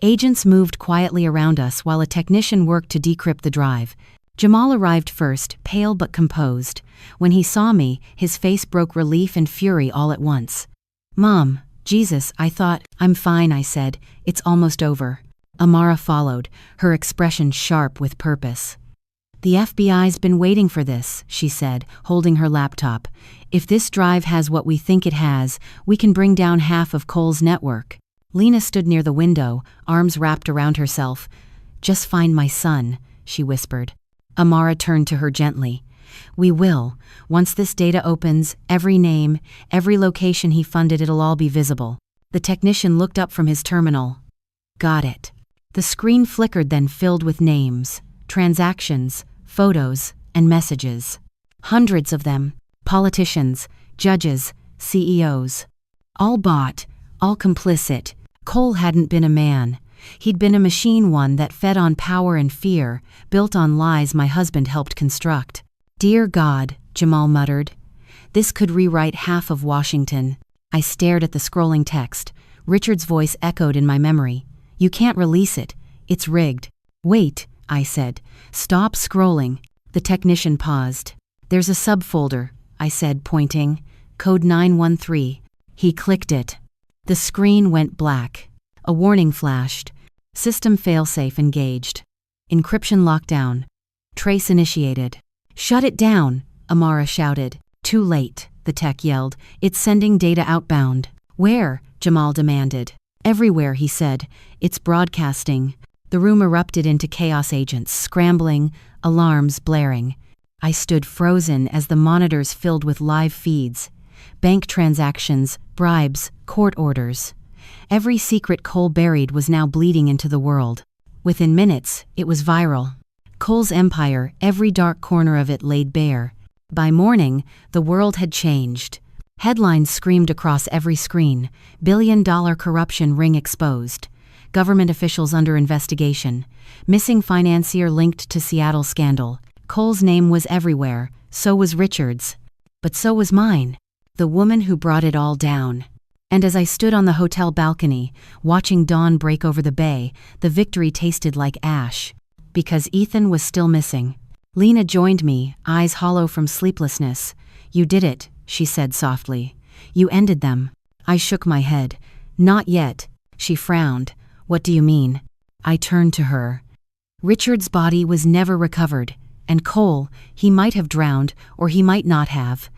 Agents moved quietly around us while a technician worked to decrypt the drive. Jamal arrived first, pale but composed. When he saw me, his face broke relief and fury all at once. "Mom, Jesus, I thought." "I'm fine," I said. "It's almost over." Amara followed, her expression sharp with purpose. "The FBI's been waiting for this," she said, holding her laptop. "If this drive has what we think it has, we can bring down half of Cole's network." Lena stood near the window, arms wrapped around herself. "Just find my son," she whispered. Amara turned to her gently. "We will. Once this data opens, every name, every location he funded, it'll all be visible." The technician looked up from his terminal. "Got it." The screen flickered, then filled with names, transactions, photos, and messages. Hundreds of them. Politicians, judges, CEOs. All bought, all complicit. Cole hadn't been a man. He'd been a machine, one that fed on power and fear, built on lies my husband helped construct. "Dear God," Jamal muttered. "This could rewrite half of Washington." I stared at the scrolling text. Richard's voice echoed in my memory. "You can't release it. It's rigged." "Wait," I said. "Stop scrolling." The technician paused. "There's a subfolder," I said, pointing. "Code 913. He clicked it. The screen went black. A warning flashed. System failsafe engaged. Encryption lockdown. Trace initiated. "Shut it down," Amara shouted. "Too late," the tech yelled. "It's sending data outbound." "Where?" Jamal demanded. "Everywhere," he said. "It's broadcasting." The room erupted into chaos, agents scrambling, alarms blaring. I stood frozen as the monitors filled with live feeds. Bank transactions, bribes, court orders. Every secret Cole buried was now bleeding into the world. Within minutes, it was viral. Cole's empire, every dark corner of it laid bare. By morning, the world had changed. Headlines screamed across every screen: billion-dollar corruption ring exposed. Government officials under investigation. Missing financier linked to Seattle scandal. Cole's name was everywhere, so was Richard's. But so was mine. The woman who brought it all down. And as I stood on the hotel balcony, watching dawn break over the bay, the victory tasted like ash. Because Ethan was still missing. Lena joined me, eyes hollow from sleeplessness. "You did it," she said softly. "You ended them." I shook my head. "Not yet." She frowned. "What do you mean?" I turned to her. Richard's body was never recovered. And Cole, he might have drowned, or he might not have.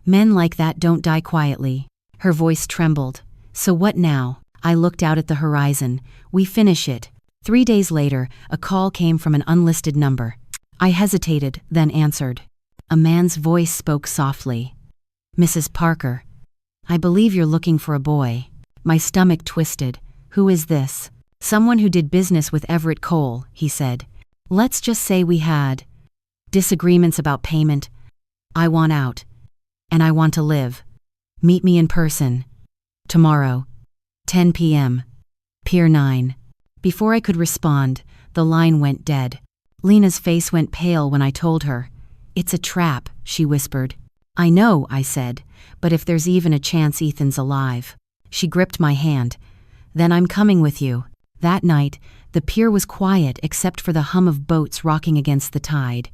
Men like that don't die quietly. Her voice trembled. "So what now?" I looked out at the horizon. "We finish it." 3 days later, a call came from an unlisted number. I hesitated, then answered. A man's voice spoke softly. "Mrs. Parker, I believe you're looking for a boy." My stomach twisted. "Who is this?" "Someone who did business with Everett Cole," he said. "Let's just say we had disagreements about payment. I want out. And I want to live. Meet me in person. Tomorrow. 10 p.m. Pier 9. Before I could respond, the line went dead. Lena's face went pale when I told her. "It's a trap," she whispered. "I know," I said, "but if there's even a chance Ethan's alive." She gripped my hand. "Then I'm coming with you." That night, the pier was quiet except for the hum of boats rocking against the tide.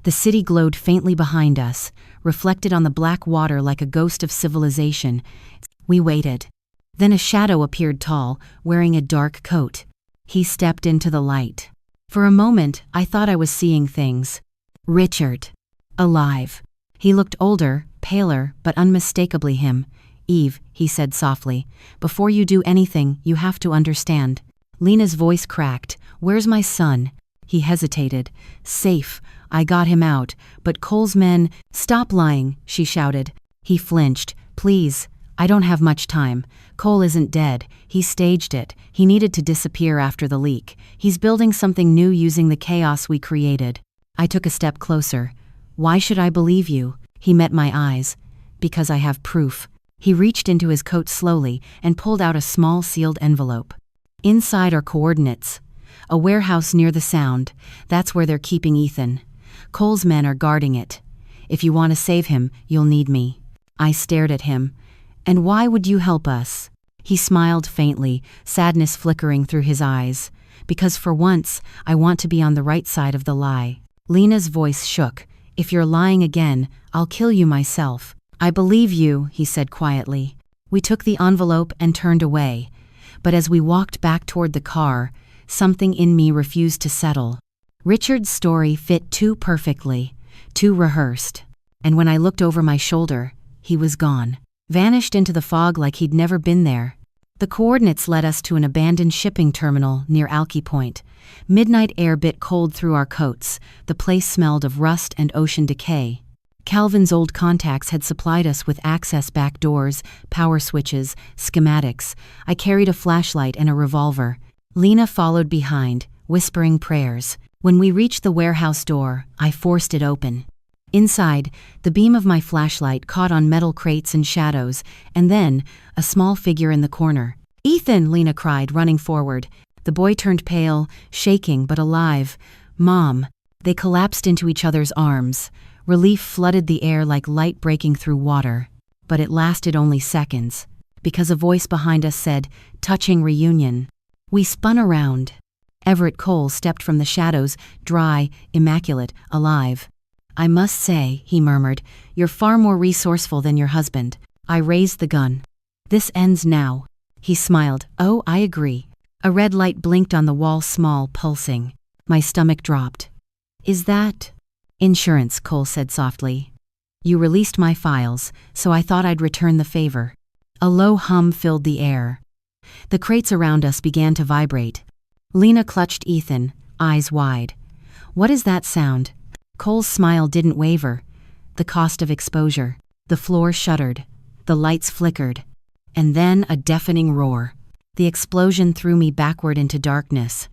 The city glowed faintly behind us, reflected on the black water like a ghost of civilization. We waited. Then a shadow appeared tall, wearing a dark coat. He stepped into the light. For a moment, I thought I was seeing things. Richard. Alive. He looked older, paler, but unmistakably him. "Eve," he said softly, "before you do anything, you have to understand." Lena's voice cracked. "Where's my son?" He hesitated. "Safe. I got him out, but Cole's men—" "Stop lying," she shouted. He flinched. "Please. I don't have much time. Cole isn't dead. He staged it. He needed to disappear after the leak. He's building something new using the chaos we created." I took a step closer. "Why should I believe you?" He met my eyes. "Because I have proof." He reached into his coat slowly and pulled out a small sealed envelope. Inside are coordinates. A warehouse near the Sound. That's where they're keeping Ethan. Cole's men are guarding it. If you want to save him, you'll need me. I stared at him. "And why would you help us?" He smiled faintly, sadness flickering through his eyes. "Because for once, I want to be on the right side of the lie." Lena's voice shook. "If you're lying again, I'll kill you myself." "I believe you," he said quietly. We took the envelope and turned away. But as we walked back toward the car, something in me refused to settle. Richard's story fit too perfectly, too rehearsed. And when I looked over my shoulder, he was gone. Vanished into the fog like he'd never been there. The coordinates led us to an abandoned shipping terminal near Alki Point. Midnight air bit cold through our coats. The place smelled of rust and ocean decay. Calvin's old contacts had supplied us with access back doors, power switches, schematics. I carried a flashlight and a revolver. Lena followed behind, whispering prayers. When we reached the warehouse door, I forced it open. Inside, the beam of my flashlight caught on metal crates and shadows, and then, a small figure in the corner. "Ethan!" Lena cried, running forward. The boy turned pale, shaking but alive. "Mom!" They collapsed into each other's arms. Relief flooded the air like light breaking through water. But it lasted only seconds, because a voice behind us said, "Touching reunion." We spun around. Everett Cole stepped from the shadows, dry, immaculate, alive. "I must say," he murmured, "you're far more resourceful than your husband." I raised the gun. "This ends now." He smiled. "Oh, I agree." A red light blinked on the wall, small, pulsing. My stomach dropped. "Is that—" "Insurance," Cole said softly. "You released my files, so I thought I'd return the favor." A low hum filled the air. The crates around us began to vibrate. Lena clutched Ethan, eyes wide. "What is that sound?" Cole's smile didn't waver. The cost of exposure. The floor shuddered. The lights flickered. And then a deafening roar. The explosion threw me backward into darkness.